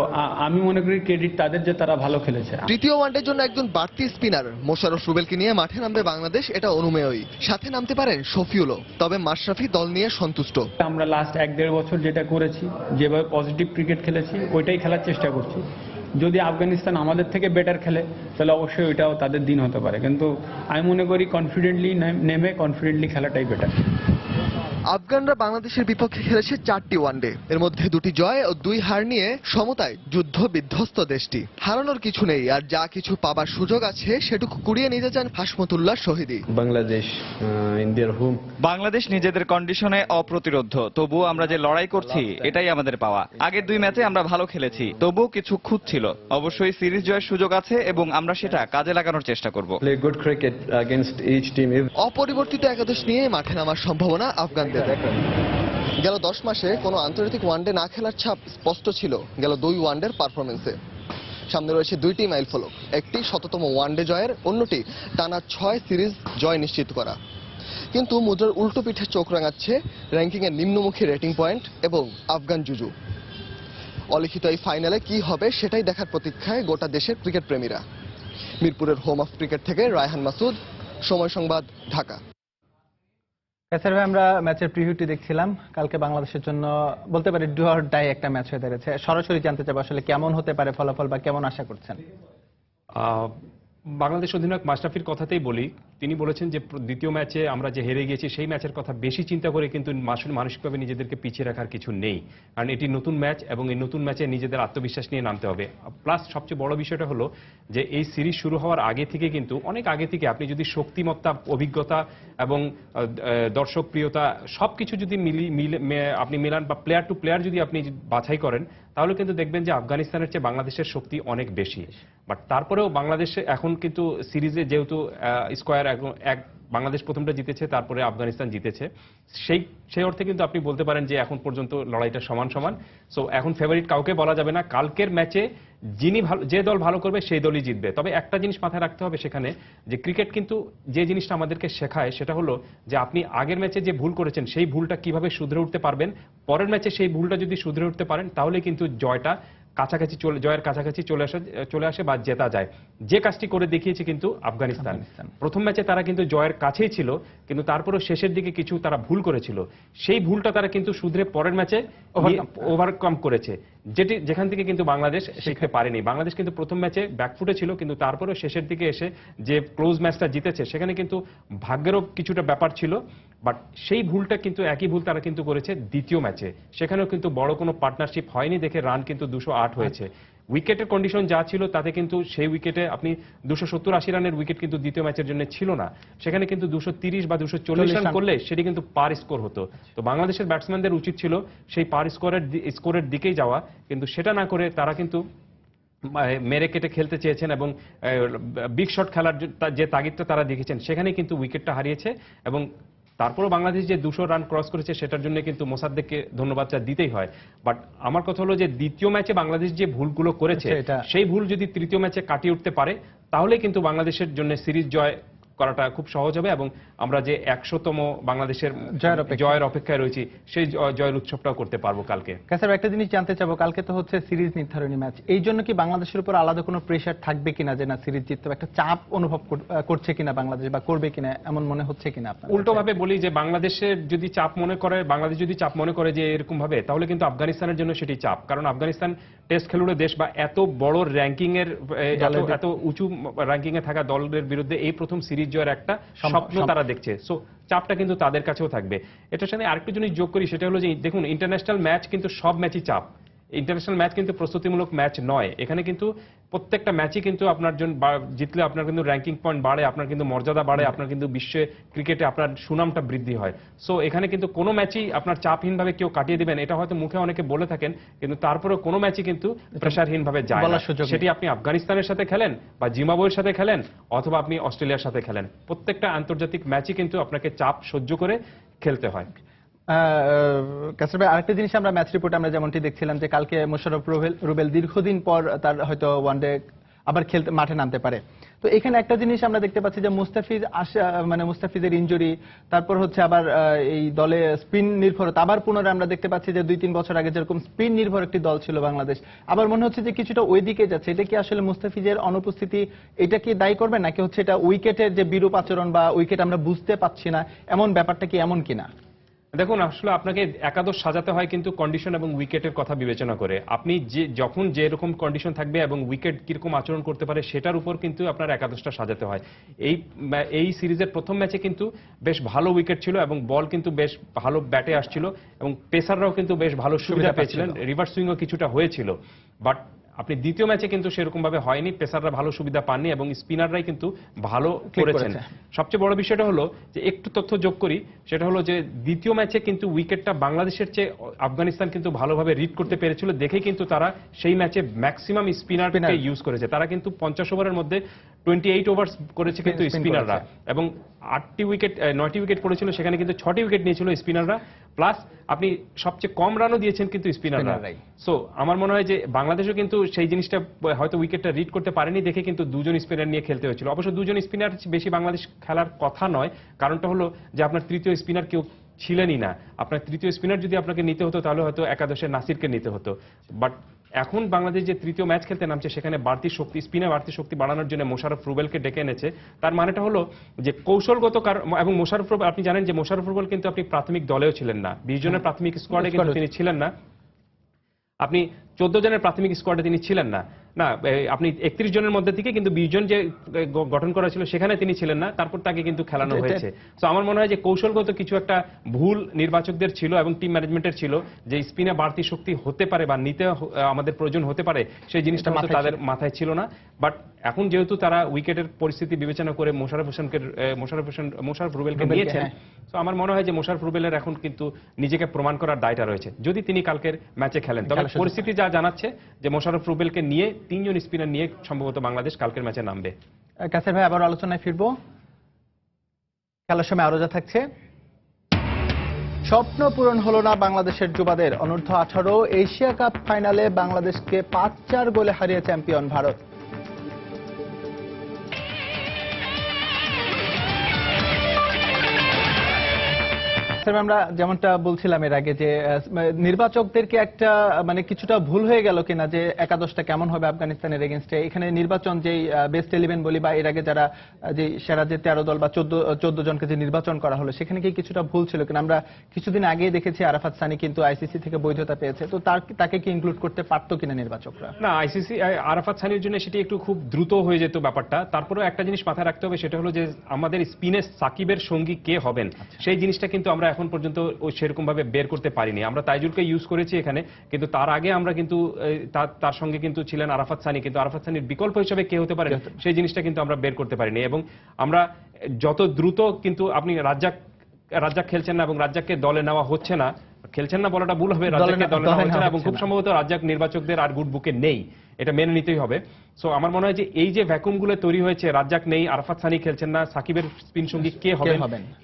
আমি মনে করি ক্রেডিট তাদের যে তারা ভালো খেলেছে। তৃতীয় ওয়ানডের জন্য একজন বাড়তি স্পিনার মোশাররফ রুবেলকে নিয়ে মাঠে নামবে বাংলাদেশ, এটা অনুমেয়ই। সাথে নামতে পারেন শফিউলও, তবে মাশরাফি দল নিয়ে সন্তুষ্ট। আমরা লাস্ট 1-1.5 বছর যেটা করেছি, যেভাবে পজিটিভ ক্রিকেট খেলেছি ওইটাই খেলার চেষ্টা করছি। যদি আফগানিস্তান আমাদের থেকে বেটার খেলে তাহলে অবশ্যই ওইটাও তাদের দিন হতে পারে, কিন্তু আমি মনে করি কনফিডেন্টলি নেমে কনফিডেন্টলি খেলাটাই বেটার। আফগানরা বাংলাদেশের বিপক্ষে খেলেছে 4টি ওয়ানডে, এর মধ্যে 2টি জয় ও 2 হার নিয়ে সমতায় যুদ্ধ বিধ্বস্ত দেশটি। হারানোর কিছু নেই, আর যা কিছু পাবার সুযোগ আছে সেটুকু কুড়িয়ে নিতে চান হাসমতুল্লাহ শহীদি। বাংলাদেশ নিজেদের কন্ডিশনে অপ্রতিরোধ্য, তবুও আমরা যে লড়াই করছি এটাই আমাদের পাওয়া। আগের 2 ম্যাচে আমরা ভালো খেলেছি, তবুও কিছু খুঁত ছিল। অবশ্যই সিরিজ জয়ের সুযোগ আছে এবং আমরা সেটা কাজে লাগানোর চেষ্টা করব। অপরিবর্তিত একাদশ নিয়ে মাঠে নামার সম্ভাবনা আফগানদের। গেল 10 মাসে কোনো আন্তর্জাতিক ওয়ানডে না খেলার ছাপ স্পষ্ট ছিল গেল 2 ওয়ানডের পারফরমেন্সে। সামনে রয়েছে 2টি মাইলফলক, একটি শততম ওয়ানডে জয়ের, অন্যটি টানা 6 সিরিজ জয় নিশ্চিত করা। কিন্তু মুদ্রার উল্টো পিঠে চোখ রাঙাচ্ছে র্যাঙ্কিংয়ের নিম্নমুখী রেটিং পয়েন্ট এবং আফগান জুজু। অলিখিত এই ফাইনালে কি হবে সেটাই দেখার প্রতীক্ষায় গোটা দেশের ক্রিকেট প্রেমীরা। মিরপুরের হোম অফ ক্রিকেট থেকে রায়হান মাসুদ, সময় সংবাদ, ঢাকা। কাসের ভাই, আমরা ম্যাচের প্রিভিউটি দেখছিলাম। কালকে বাংলাদেশের জন্য বলতে পারি ডু অর ডাই একটা ম্যাচ হয়ে দাঁড়িয়েছে। সরাসরি জানতে চাবো আসলে কেমন হতে পারে ফলাফল বা কেমন আশা করছেন? বাংলাদেশ অধিনায়ক মাশরাফির কথাতেই বলি, তিনি বলেছেন যে দ্বিতীয় ম্যাচে আমরা যে হেরে গিয়েছি সেই ম্যাচের কথা বেশি চিন্তা করে কিন্তু মানসিকভাবে নিজেদেরকে পিছিয়ে রাখার কিছু নেই, কারণ এটি নতুন ম্যাচ এবং এই নতুন ম্যাচে নিজেদের আত্মবিশ্বাস নিয়ে নামতে হবে। প্লাস সবচেয়ে বড় বিষয়টা হলো যে এই সিরিজ শুরু হওয়ার আগে থেকে কিন্তু অনেক আগে থেকে আপনি যদি শক্তিমত্তা, অভিজ্ঞতা এবং দর্শক প্রিয়তা সবকিছু যদি আপনি মেলান বা প্লেয়ার টু প্লেয়ার যদি আপনি বাছাই করেন, তাহলে কিন্তু দেখবেন যে আফগানিস্তানের চেয়ে বাংলাদেশের শক্তি অনেক বেশি। বাট তারপরেও বাংলাদেশে এখন কিন্তু সিরিজে যেহেতু স্কোয়ার এক বাংলাদেশ প্রথমটা জিতেছে, তারপরে আফগানিস্তান জিতেছে, সেই অর্থে কিন্তু আপনি বলতে পারেন যে এখন পর্যন্ত লড়াইটা সমান সমান। সো এখন ফেভারিট কাউকে বলা যাবে না। কালকের ম্যাচে যে দল ভালো করবে সেই দলই জিতবে। তবে একটা জিনিস মাথায় রাখতে হবে সেখানে, যে ক্রিকেট কিন্তু যে জিনিসটা আমাদেরকে শেখায় সেটা হলো যে আপনি আগের ম্যাচে যে ভুল করেছেন সেই ভুলটা কিভাবে শুধরে উঠতে পারবেন, পরের ম্যাচে সেই ভুলটা যদি শুধরে উঠতে পারেন তাহলে কিন্তু জয়ের কাছাকাছি চলে আসে বা জেতা যায়। যে কাজটি করে দেখিয়েছে কিন্তু আফগানিস্তান। প্রথম ম্যাচে তারা কিন্তু জয়ের কাছেই ছিল, কিন্তু তারপরেও শেষের দিকে কিছু তারা ভুল করেছিল, সেই ভুলটা তারা কিন্তু শুধরে পরের ম্যাচে ওভারকাম করেছে, যেখান থেকে কিন্তু বাংলাদেশ শিখতে পারেনি। বাংলাদেশ কিন্তু প্রথম ম্যাচে ব্যাকফুটে ছিল, কিন্তু তারপরেও শেষের দিকে এসে যে ক্লোজ ম্যাচটা জিতেছে সেখানে কিন্তু ভাগ্যেরও কিছুটা ব্যাপার ছিল। বাট সেই ভুলটা কিন্তু একই ভুল তারা কিন্তু করেছে দ্বিতীয় ম্যাচে, সেখানেও কিন্তু বড় কোনো পার্টনারশিপ হয়নি দেখে রান কিন্তু 208 হয়েছে। উইকেটের কন্ডিশন যা ছিল তাতে কিন্তু সেই উইকেটে আপনি 270-80 রানের উইকেট কিন্তু দ্বিতীয় ম্যাচের জন্য ছিল না, সেখানে কিন্তু 230 বা 240 রান করলে সেটি কিন্তু পার স্কোর হতো। তো বাংলাদেশের ব্যাটসম্যানদের উচিত ছিল সেই পার স্কোরের দিকেই যাওয়া, কিন্তু সেটা না করে তারা কিন্তু মেরে কেটে খেলতে চেয়েছেন এবং বিগ শট খেলার যে তাগিদটা তারা দেখেছেন সেখানে কিন্তু উইকেটটা হারিয়েছে। এবং তারপরও বাংলাদেশ যে 200 রান ক্রস করেছে সেটার জন্য কিন্তু মোসাদ্দেককে ধন্যবাদটা দিতেই হয়। বাট আমার কথা হলো যে দ্বিতীয় ম্যাচে বাংলাদেশ যে ভুলগুলো করেছে সেই ভুল যদি তৃতীয় ম্যাচে কাটিয়ে উঠতে পারে তাহলে কিন্তু বাংলাদেশের জন্য সিরিজ জয় করাটা খুব সহজ হবে এবং আমরা যে 100তম বাংলাদেশের জয়ের অপেক্ষায় রয়েছি সেই জয়ের উৎসবটাও করতে পারবো কালকে। স্যার, একটা জিনিস জানতে চাবো, কালকে তো হচ্ছে সিরিজ নির্ধারণী ম্যাচ, এই জন্য কি বাংলাদেশের উপর আলাদা কোনো প্রেশার থাকবে কিনা যে না সিরিজ জিততে হবে, একটা চাপ অনুভব করছে কিনা বাংলাদেশ বা করবে কিনা এমন মনে হচ্ছে কিনা আপনার? উল্টো ভাবে বলি যে বাংলাদেশের যদি চাপ মনে করে যে এরকম ভাবে, তাহলে কিন্তু আফগানিস্তানের জন্য সেটি চাপ, কারণ আফগানিস্তান টেস্ট খেলুড়ে দেশ বা এত বড় র্যাঙ্কিং এর এত উঁচু র্যাঙ্কিং এ থাকা দলের বিরুদ্ধে এই প্রথম সিরিজ জয়ের একটা স্বপ্ন তারা দেখছে। সো চাপটা কিন্তু তাদের কাছেও থাকবে। এটার সাথে আরেকটু জিনিস যোগ করি, সেটা হলো যে দেখুন ইন্টারন্যাশনাল ম্যাচ কিন্তু সব ম্যাচই চাপ, ইন্টারন্যাশনাল ম্যাচ কিন্তু প্রস্তুতিমূলক ম্যাচ নয়। এখানে কিন্তু প্রত্যেকটা ম্যাচই কিন্তু আপনার জন্য জিতলে আপনার কিন্তু র্যাঙ্কিং পয়েন্ট বাড়ে, আপনার কিন্তু মর্যাদা বাড়ে, আপনার কিন্তু বিশ্বে ক্রিকেটে আপনার সুনামটা বৃদ্ধি হয়। সো এখানে কিন্তু কোনো ম্যাচই আপনার চাপহীনভাবে কেউ কাটিয়ে দিবেন এটা হয়তো মুখে অনেকে বলে থাকেন, কিন্তু তারপরেও কোনো ম্যাচই কিন্তু প্রেশারহীনভাবে যায় না। বলার সুযোগ নেই। সেটি আপনি আফগানিস্তানের সাথে খেলেন বা জিম্বাবুয়ের সাথে খেলেন অথবা আপনি অস্ট্রেলিয়ার সাথে খেলেন, প্রত্যেকটা আন্তর্জাতিক ম্যাচই কিন্তু আপনাকে চাপ সহ্য করে খেলতে হয়। কাসর ভাই, আরেকটা জিনিস আমরা ম্যাচ রিপোর্টে আমরা যেমনটি দেখছিলাম যে কালকে মোশাররফ রুবেল দীর্ঘদিন পর তার হয়তো ওয়ানডে আবার খেলতে মাঠে নামতে পারে। তো এখানে একটা জিনিস আমরা দেখতে পাচ্ছি যে মুস্তাফিজের ইনজুরি, তারপর হচ্ছে আবার এই দলে স্পিন নির্ভরতা, আবার পুনরায় আমরা দেখতে পাচ্ছি যে 2-3 বছর আগে যেরকম স্পিন নির্ভর একটি দল ছিল বাংলাদেশ, আবার মনে হচ্ছে যে কিছুটা ওই দিকে যাচ্ছে। এটা কি আসলে মুস্তাফিজের অনুপস্থিতি এটা কি দায়ী করবেন, নাকি হচ্ছে এটা উইকেটের যে বিরূপ আচরণ বা উইকেট আমরা বুঝতে পাচ্ছি না, এমন ব্যাপারটা কি এমন কিনা? দেখুন, আসলে আপনাকে একাদশ সাজাতে হয় কিন্তু কন্ডিশন এবং উইকেটের কথা বিবেচনা করে। আপনি যখন যেরকম কন্ডিশন থাকবে এবং উইকেট কিরকম আচরণ করতে পারে সেটার উপর কিন্তু আপনার একাদশটা সাজাতে হয়। এই সিরিজের প্রথম ম্যাচে কিন্তু বেশ ভালো উইকেট ছিল এবং বল কিন্তু বেশ ভালো ব্যাটে আসছিল এবং পেসাররাও কিন্তু বেশ ভালো সুবিধা পেয়েছিলেন, রিভার্স সুইংও কিছুটা হয়েছিল। বাট আপনি দ্বিতীয় ম্যাচে কিন্তু সেরকম ভাবে হয়নি, পেসাররা ভালো সুবিধা পাননি এবং স্পিনাররাই কিন্তু ভালো করেছেন। সবচেয়ে বড় বিষয়টা হলো যে একটু তথ্য যোগ করি, সেটা হলো যে দ্বিতীয় ম্যাচে কিন্তু উইকেটটা বাংলাদেশের চেয়ে আফগানিস্তান কিন্তু ভালোভাবে রিড করতে পেরেছিল, দেখে কিন্তু তারা সেই ম্যাচে ম্যাক্সিমাম স্পিনারকে ইউজ করেছে। তারা কিন্তু 50 ওভারের মধ্যে 28 ওভার করেছে কিন্তু স্পিনাররা, এবং 9টি উইকেট পড়েছিল, সেখানে কিন্তু 6টি উইকেট নিয়েছিল স্পিনাররা, প্লাস আপনি সবচেয়ে কম রানও দিয়েছেন কিন্তু স্পিনাররা। সো আমার মনে হয় যে বাংলাদেশও কিন্তু সেই জিনিসটা হয়তো উইকেটটা রিড করতে পারেনি দেখে কিন্তু দুজন স্পিনার নিয়ে খেলতে হয়েছিল। অবশ্য দুজন স্পিনার বেশি বাংলাদেশ খেলার কথা নয়, কারণটা হলো যে আপনার তৃতীয় স্পিনার কেউ ছিলেনই না। আপনার তৃতীয় স্পিনার যদি আপনাকে নিতে হতো তাহলে হয়তো একাদশে নাসিরকে নিতে হতো। বাট এখন বাংলাদেশ যে তৃতীয় ম্যাচ খেলতে নামছে সেখানে বাড়তি শক্তি, স্পিনে বাড়তি শক্তি বাড়ানোর জন্য মোশাররফ রুবেলকে ডেকে এনেছে। তার মানেটা হলো যে কৌশলগত এবং মোশাররফ রুবেল, আপনি জানেন যে মোশাররফ রুবেল কিন্তু আপনি প্রাথমিক দলেও ছিলেন না, 20 জনের প্রাথমিক স্কোয়াডে কিন্তু তিনি ছিলেন না, আপনি 14 জনের প্রাথমিক স্কোয়াডে তিনি ছিলেন না, আপনি 31 জনের মধ্যে থেকে কিন্তু 20 জন যে গঠন করা ছিল সেখানে তিনি ছিলেন না, তারপর তাকে কিন্তু খেলানো হয়েছে। তো আমার মনে হয় যে কৌশলগত কিছু একটা ভুল নির্বাচকদের ছিল এবং টিম ম্যানেজমেন্টের ছিল, যে স্পিনে বাড়তি শক্তি হতে পারে বা নিতে আমাদের প্রয়োজন হতে পারে, সেই জিনিসটা তাদের মাথায় ছিল না। বাট এখন যেহেতু তারা উইকেটের পরিস্থিতি বিবেচনা করে মোশাররফ রুবেলকে নিয়েছেন, তো আমার মনে হয় যে মোশাররফ রুবেলের এখন কিন্তু নিজেকে প্রমাণ করার দায়টা রয়েছে যদি তিনি কালকের ম্যাচে খেলেন। তবে পরিস্থিতি যা জানাচ্ছে যে মোশাররফ রুবেলকে নিয়ে 3 জন স্পিনার নিয়ে সম্ভবত বাংলাদেশ কালকের ম্যাচে নামবে। কাসের ভাই, আবার আলোচনায় ফিরবো, খেলার সময় আরো যা থাকছে। স্বপ্ন পূরণ হলো না বাংলাদেশের যুবাদের। অনূর্ধ্ব 18 এশিয়া কাপ ফাইনালে বাংলাদেশকে 5-4 গোলে হারিয়ে চ্যাম্পিয়ন ভারত। আমরা যেমনটা বলছিলাম এর আগে যে নির্বাচকদেরকে একটা কিছুটা ভুল হয়ে গেল কিনা, যে একাদশটা কেমন হবে আফগানিস্তানের এগেইনস্টে। এখানে নির্বাচন যেই বেস্ট 11 বলি বা এর আগে যারা যে সেরা যে 13 দল বা 14 জনকে যে নির্বাচন করা হলো সেখানে কি কিছুটা ভুল ছিল কিনা? আমরা কিছুদিন আগেই দেখেছি আরাফাত সানি কিন্তু আইসিসি থেকে বৈধতা পেয়েছে, তো তাকে কি ইনক্লুড করতে পারতো কিনা নির্বাচকরা? না, আইসিসি আরাফাত সানির জন্য সেটি একটু খুব দ্রুত হয়ে যেত ব্যাপারটা। তারপরেও একটা জিনিস মাথায় রাখতে হবে, সেটা হলো যে আমাদের স্পিনে সাকিবের সঙ্গী কে হবেন সেই জিনিসটা কিন্তু আমরা এখন পর্যন্ত সেরকম ভাবে বের করতে পারিনি। আমরা তাইজুলকে ইউজ করেছি এখানে, কিন্তু তার আগে আমরা কিন্তু তার সঙ্গে কিন্তু ছিলেন আরাফাত সানি, কিন্তু আরাফাত সানির বিকল্প হিসেবে কে হতে পারে সেই জিনিসটা কিন্তু আমরা বের করতে পারিনি। এবং আমরা যত দ্রুত কিন্তু আপনি রাজ্জাক খেলছেন না এবং রাজ্জাককে দলে নেওয়া হচ্ছে না, খেলছেন না বলাটা ভুল হবে, রাজ্জাককে দলে নেওয়া হচ্ছে না এবং খুব সম্ভবত রাজ্জাক নির্বাচকদের আর গুড বুকে নেই, এটা মেনে নিতেই হবে। সো আমার মনে হয় যে এই যে ভ্যাকুমগুলো তৈরি হয়েছে, রাজ্জাক নেই, আরাফাত সানি খেলছেন না, সাকিবের স্পিন সঙ্গী কে হবেন,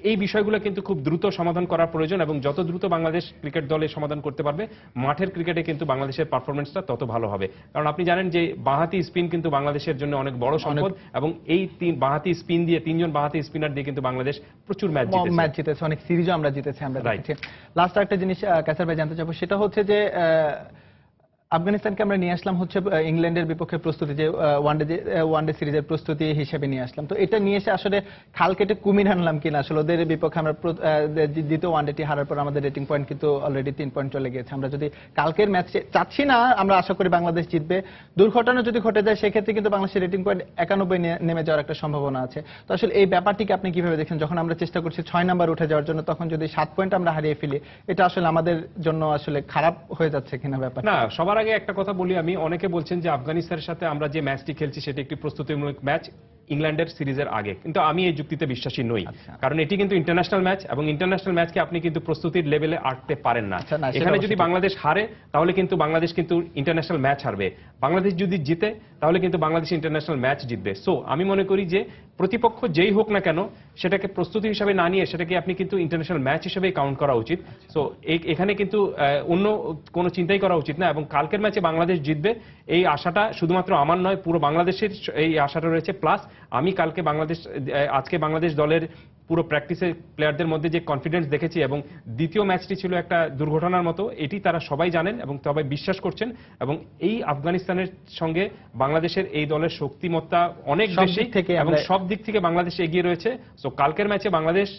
এই বিষয়গুলো কিন্তু খুব দ্রুত সমাধান করার প্রয়োজন এবং যত দ্রুত বাংলাদেশ ক্রিকেট দলে সমাধান করতে পারবে মাঠের ক্রিকেটে কিন্তু বাংলাদেশের পারফরমেন্সটা তত ভালো হবে। কারণ আপনি জানেন যে বাঁহাতি স্পিন কিন্তু বাংলাদেশের জন্য অনেক বড় সম্পদ এবং এই বাঁহাতি স্পিন দিয়ে 3 জন বাঁহাতি স্পিনার দিয়ে কিন্তু বাংলাদেশ প্রচুর ম্যাচ জিতেছে, অনেক সিরিজও আমরা জিতেছি। আমরা দেখেছি। লাস্ট একটা জিনিস কাসার ভাই জানতে চাইবো, সেটা হচ্ছে যে আফগানিস্তানকে আমরা নিয়ে আসলাম হচ্ছে ইংল্যান্ডের বিপক্ষে প্রস্তুতি, যে ওয়ানডে সিরিজের প্রস্তুতি হিসেবে নিয়ে আসলাম। তো এটা নিয়ে এসে আসলে খাল কেটে কুমির আনলাম কিনা, আসলে ওদের বিপক্ষে আমরা দ্বিতীয় ওয়ানডেটি হারার পর আমাদের রেটিং পয়েন্ট কিন্তু অলরেডি 3 পয়েন্ট চলে গিয়েছে। আমরা যদি কালকের ম্যাচে চাচ্ছি না, আমরা আশা করি বাংলাদেশ জিতবে। দুর্ঘটনা যদি ঘটে যায় সেক্ষেত্রে কিন্তু বাংলাদেশের রেটিং পয়েন্ট 91 নেমে যাওয়ার একটা সম্ভাবনা আছে। তো আসলে এই ব্যাপারটিকে আপনি কিভাবে দেখেন? যখন আমরা চেষ্টা করছি 6 নাম্বার উঠে যাওয়ার জন্য, তখন যদি 7 পয়েন্ট আমরা হারিয়ে ফেলি, এটা আসলে আমাদের জন্য আসলে খারাপ হয়ে যাচ্ছে কিনা ব্যাপার? না, সবার আগে একটা কথা বলি আমি, অনেকে বলছেন যে আফগানিস্তানের সাথে আমরা যে ম্যাচটি খেলছি সেটা একটি প্রস্তুতিমূলক ম্যাচ ইংল্যান্ডের সিরিজের আগে, কিন্তু আমি এই যুক্তিতে বিশ্বাসী নই। কারণ এটি কিন্তু ইন্টারন্যাশনাল ম্যাচ, এবং ইন্টারন্যাশনাল ম্যাচকে আপনি কিন্তু প্রস্তুতির লেভেলে আটতে পারেন না। এখানে যদি বাংলাদেশ হারে তাহলে কিন্তু বাংলাদেশ কিন্তু ইন্টারন্যাশনাল ম্যাচ হারবে, বাংলাদেশ যদি জিতে তাহলে কিন্তু বাংলাদেশ ইন্টারন্যাশনাল ম্যাচ জিতবে। সো আমি মনে করি যে প্রতিপক্ষ যেই হোক না কেন সেটাকে প্রস্তুতি হিসাবে না নিয়ে সেটাকে আপনি কিন্তু ইন্টারন্যাশনাল ম্যাচ হিসেবে কাউন্ট করা উচিত। সো এখানে কিন্তু অন্য কোনো চিন্তাই করা উচিত না, এবং কালকের ম্যাচে বাংলাদেশ জিতবে এই আশাটা শুধুমাত্র আমার নয়, পুরো বাংলাদেশের এই আশাটা রয়েছে। প্লাস আমি আজকে বাংলাদেশ দলের পুরো প্র্যাকটিসে প্লেয়ারদের মধ্যে যে কনফিডেন্স দেখেছি, এবং দ্বিতীয় ম্যাচটি ছিল একটা দুর্ঘটনার মতো, এটি তারা সবাই জানেন এবং সবাই বিশ্বাস করছেন। এবং এই আফগানিস্তানের সঙ্গে বাংলাদেশের এই দলের শক্তিমত্তা অনেক বেশি এবং সব দিক থেকে বাংলাদেশ এগিয়ে রয়েছে। সো কালকের ম্যাচে বাংলাদেশ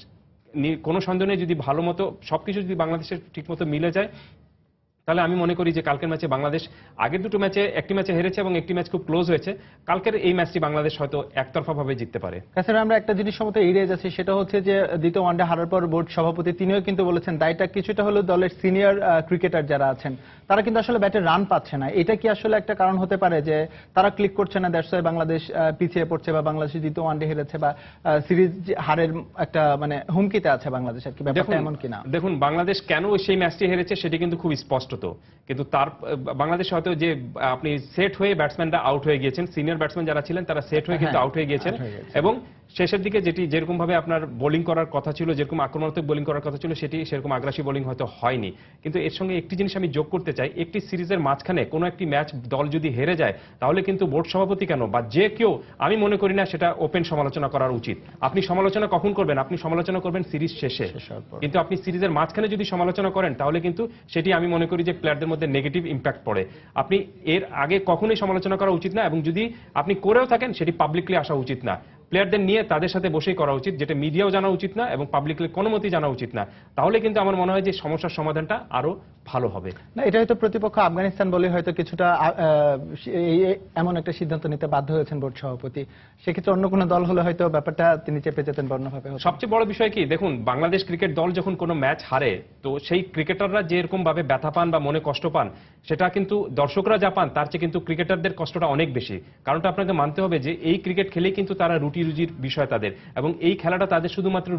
কোনো সন্দেহ নেই, যদি ভালো মতো সবকিছু যদি বাংলাদেশের ঠিকমতো মিলে যায় তাহলে আমি মনে করি যে কালকের ম্যাচে বাংলাদেশ আগের দুটো ম্যাচে একটি ম্যাচে হেরেছে এবং একটি ম্যাচ খুব ক্লোজ হয়েছে, কালকের এই ম্যাচটি বাংলাদেশ হয়তো একতরফাভাবে জিততে পারে। কাছে আমরা একটা জিনিস সম্বন্ধে এড়িয়ে যাচ্ছি, সেটা হচ্ছে যে দ্বিতীয় ওয়ানডে হারার পর বোর্ড সভাপতি তিনিও কিন্তু বলেছেন দায়টা কিছুটা হলো দলের সিনিয়র ক্রিকেটার যারা আছেন তারা কিন্তু আসলে ব্যাটে রান পাচ্ছে না। এটা কি আসলে একটা কারণ হতে পারে যে তারা ক্লিক করছে না, দ্যাটস ওয়াই বাংলাদেশ পিছিয়ে পড়ছে, বা বাংলাদেশ দ্বিতীয় ওয়ানডে হেরেছে, বা সিরিজ হারের একটা মানে হুমকিতে আছে বাংলাদেশ, আর কি ব্যাপারটা এমন কিনা? দেখুন, বাংলাদেশ কেন সেই ম্যাচটি হেরেছে সেটি কিন্তু খুব স্পষ্ট, কিন্তু তার বাংলাদেশ হয়তো যে আপনি সেট হয়ে ব্যাটসম্যানরা আউট হয়ে গিয়েছেন, সিনিয়র ব্যাটসম্যান যারা ছিলেন তারা সেট হয়ে কিন্তু আউট হয়ে গিয়েছেন, এবং শেষের দিকে যেরকম ভাবে আপনার বোলিং করার কথা ছিল, যেরকম আক্রমণাত্মক বোলিং করার কথা ছিল, সেটি সেরকম আগ্রাসী বোলিং হয়তো হয়নি। কিন্তু এর সঙ্গে একটি জিনিস আমি যোগ করতে চাই, একটি সিরিজের মাঝখানে কোনো একটি ম্যাচ দল যদি হেরে যায় তাহলে কিন্তু বোর্ড সভাপতি কেন বা যে কেউ, আমি মনে করি না সেটা ওপেন সমালোচনা করার উচিত। আপনি সমালোচনা কখন করবেন? আপনি সমালোচনা করবেন সিরিজ শেষে, কিন্তু আপনি সিরিজের মাঝখানে যদি সমালোচনা করেন তাহলে কিন্তু সেটি আমি মনে করি যে প্লেয়ারদের মধ্যে নেগেটিভ ইম্প্যাক্ট পড়ে। আপনি এর আগে কখনোই সমালোচনা করা উচিত না, এবং যদি আপনি করেও থাকেন সেটি পাবলিকলি আসা উচিত না। প্লেয়ারদের নিয়ে তাদের সাথে বসেই করা উচিত, যেটা মিডিয়াও জানা উচিত না এবং পাবলিকলি কোনো মতেই জানা উচিত না। তাহলে কিন্তু আমার মনে হয় যে সমস্যার সমাধানটা আরো ভালো হবে। না, এটা হয়তো প্রতিপক্ষ আফগানিস্তান বলে হয়তো কিছুটা এমন একটা সিদ্ধান্ত নিতে বাধ্য হয়েছেন বোর্ড সভাপতি। সেক্ষেত্রে অন্য কোনো দল হলে হয়তো ব্যাপারটা তিনি চেপে যেতেন বর্ণভাবে। সবচেয়ে বড় বিষয় কি, দেখুন, বাংলাদেশ ক্রিকেট দল যখন কোনো ম্যাচ হারে তো সেই ক্রিকেটাররা যেরকম ভাবে ব্যথা পান বা মনে কষ্ট পান, সেটা কিন্তু দর্শকরা যা পান তার চেয়ে কিন্তু ক্রিকেটারদের কষ্টটা অনেক বেশি। কারণটা আপনাকে মানতে হবে যে এই ক্রিকেট খেলেই কিন্তু তারা রুটি রুজির বিষয় তাদের, এবং এই খেলাটা তাদের শুধুমাত্র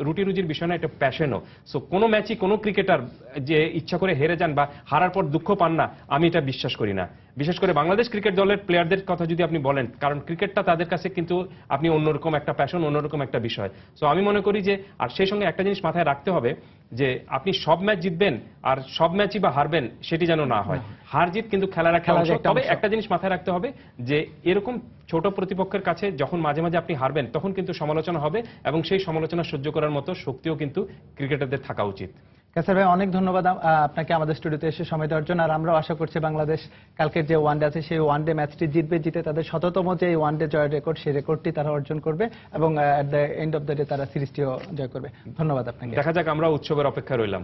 রুটি রুজির বিষয় না, এটা প্যাশনও। সো কোনো ম্যাচই কোনো ক্রিকেটার যে ইচ্ছা করে হেরে যান বা হারার পর দুঃখ পান না, আমি এটা বিশ্বাস করি না। বিশেষ করে বাংলাদেশ ক্রিকেট দলের প্লেয়ারদের কথা যদি আপনি বলেন, কারণ ক্রিকেটটা তাদের কাছে কিন্তু আপনি অন্যরকম একটা প্যাশন, অন্যরকম একটা বিষয়। সো আমি মনে করি যে, আর সেই সঙ্গে একটা জিনিস মাথায় রাখতে হবে যে আপনি সব ম্যাচ জিতবেন আর সব ম্যাচই বা হারবেন, সেটি যেন না হয়। হার জিত কিন্তু খেলার একটা অংশ। তবে একটা জিনিস মাথায় রাখতে হবে যে এরকম ছোট প্রতিপক্ষের কাছে যখন মাঝে মাঝে আপনি হারবেন তখন কিন্তু সমালোচনা হবে, এবং সেই সমালোচনা সহ্য করার মতো শক্তিও কিন্তু ক্রিকেটারদের থাকা উচিত। কাসার ভাই, অনেক ধন্যবাদ আপনাকে আমাদের স্টুডিওতে এসে সময় দেওয়ার জন্য। আর আমরাও আশা করছি বাংলাদেশ কালকের যে ওয়ানডে আছে সেই ওয়ানডে ম্যাচটি জিতবে, জিতে তাদের ১৭তম যে ওয়ানডে জয়ের রেকর্ড সেই রেকর্ডটি তারা অর্জন করবে, এবং at the end of the day তারা সিরিজটিও জয় করবে। ধন্যবাদ আপনাকে। দেখা যাক, আমরা উৎসবের অপেক্ষায় রইলাম।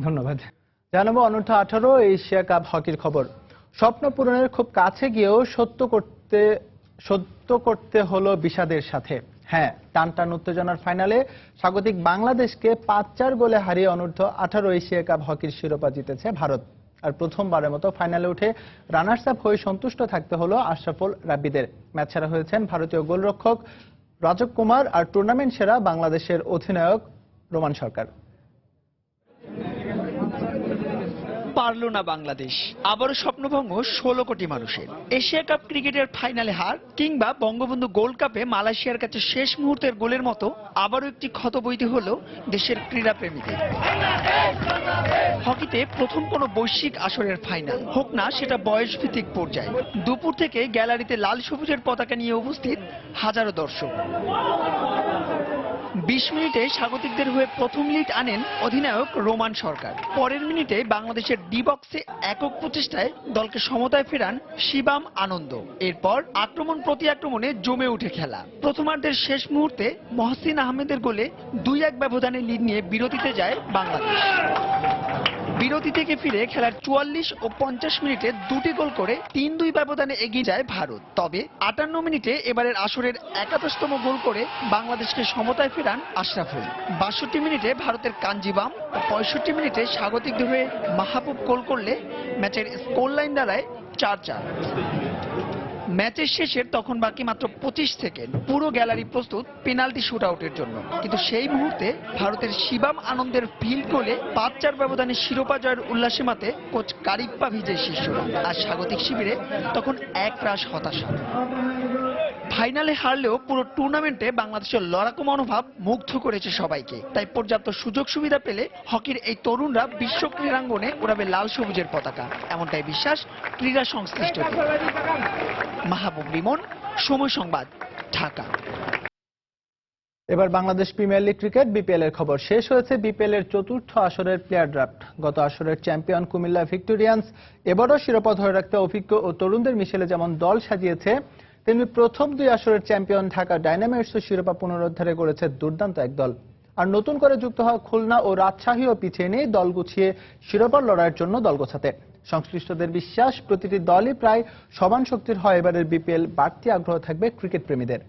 ধন্যবাদ। জানাবো অনূর্ধ্ব-18 এশিয়া কাপ হকির খবর। স্বপ্ন পূরণের খুব কাছে গিয়েও সত্য করতে হলো বিষাদের সাথে। হ্যাঁ, টানটান উত্তেজনার ফাইনালে স্বাগতিক বাংলাদেশকে ৫-৪ গোলে হারিয়ে অনূর্ধ্ব-18 এশিয়া কাপ হকির শিরোপা জিতেছে ভারত। আর প্রথমবারের মতো ফাইনালে উঠে রানার্স আপ হয়ে সন্তুষ্ট থাকতে হলো আশরাফুল রাব্বিদের। ম্যাচ ছাড়া হয়েছেন ভারতীয় গোলরক্ষক রাজক কুমার আর টুর্নামেন্ট সেরা বাংলাদেশের অধিনায়ক রোমান সরকার। পারল না বাংলাদেশ, আবারও স্বপ্নভঙ্গ 16 কোটি মানুষের। এশিয়া কাপ ক্রিকেটের ফাইনালে হার, কিংবা বঙ্গবন্ধু গোল্ড কাপে মালয়েশিয়ার কাছে শেষ মুহূর্তের গোলের মতো আবারও একটি ক্ষত বইতে হলো দেশের ক্রীড়াপ্রেমীদের। হকিতে প্রথম কোনো বৈশ্বিক আসরের ফাইনাল হোক না সেটা বয়সভিত্তিক পর্যায়ে, দুপুর থেকে গ্যালারিতে লাল সবুজের পতাকা নিয়ে উপস্থিত হাজারো দর্শক। 20 মিনিটে স্বাগতিকদের হয়ে প্রথম লিড আনেন অধিনায়ক রোমান সরকার। পরের মিনিটে বাংলাদেশের ডি বক্সে একক প্রচেষ্টায় দলকে সমতায় ফেরান শিবাম আনন্দ। এরপর আক্রমণ প্রতি আক্রমণে জমে উঠে খেলা। প্রথমার্ধের শেষ মুহূর্তে মহসিন আহমেদের গোলে 2-1 ব্যবধানে লিড নিয়ে বিরতিতে যায় বাংলাদেশ। বিরতি থেকে ফিরে খেলার 44 ও 50 মিনিটে দুটি গোল করে 3-2 ব্যবধানে এগিয়ে যায় ভারত। তবে 58 মিনিটে এবারের আসরের 81তম গোল করে বাংলাদেশকে সমতায় ফেরান আশরাফুল। 62 মিনিটে ভারতের কাঞ্জিবাম ও 65 মিনিটে স্বাগতিকদের হয়ে মাহবুব গোল করলে ম্যাচের স্কোর লাইন দাঁড়ায় 4-4। ম্যাচের শেষের তখন বাকি মাত্র 25 সেকেন্ড। পুরো গ্যালারি প্রস্তুত পেনাল্টি শুট আউটের জন্য, কিন্তু সেই মুহূর্তে ভারতের শিবাম আনন্দের ফিল্ড গোলে 5-4 ব্যবধানে শিরোপা জয়ের উল্লাসে মাতে কোচ কারিপ্পা ভিজে শিষ্যরা। আর স্বাগতিক শিবিরে তখন একরাশ হতাশা। ফাইনালে হারলেও পুরো টুর্নামেন্টে বাংলাদেশের লড়াকু মনোভাব মুগ্ধ করেছে সবাইকে। তাই পর্যাপ্ত সুযোগ সুবিধা পেলে হকির এই তরুণরা বিশ্ব ক্রীড়াঙ্গনে উড়াবে লাল সবুজের পতাকা, এমনটাই বিশ্বাস ক্রীড়া সংশ্লিষ্টদের। মাহবুব লিমন, সময় সংবাদ, ঢাকা। এবার Bangladesh premier league cricket BPL এর খবর। শেষ হয়েছে বিপিএল এর চতুর্থ আসরের প্লেয়ার ড্রাফট। গত আসরের চ্যাম্পিয়ন কুমিল্লা ভিক্টোরিয়ান্স এবারও শিরোপা ধরে রাখতে অভিজ্ঞ ও তরুণদের মিশেলে যেমন দল সাজিয়েছে, তেমনি প্রথম 2 আসরের চ্যাম্পিয়ন ঢাকা ডায়নামাইটসও শিরোপা পুনরুদ্ধারে করেছে দুর্দান্ত এক দল। আর নতুন করে যুক্ত হওয়া খুলনা ও রাজশাহীও পিছিয়ে নেই দল গুছিয়ে শিরোপার লড়াইয়ের জন্য দল গোছাতে। সংশ্লিষ্টদের বিশ্বাস, প্রতিটি দলই প্রায় সমান শক্তির হয় এবারের বিপিএল। বাড়তি আগ্রহ থাকবে ক্রিকেট প্রেমীদের।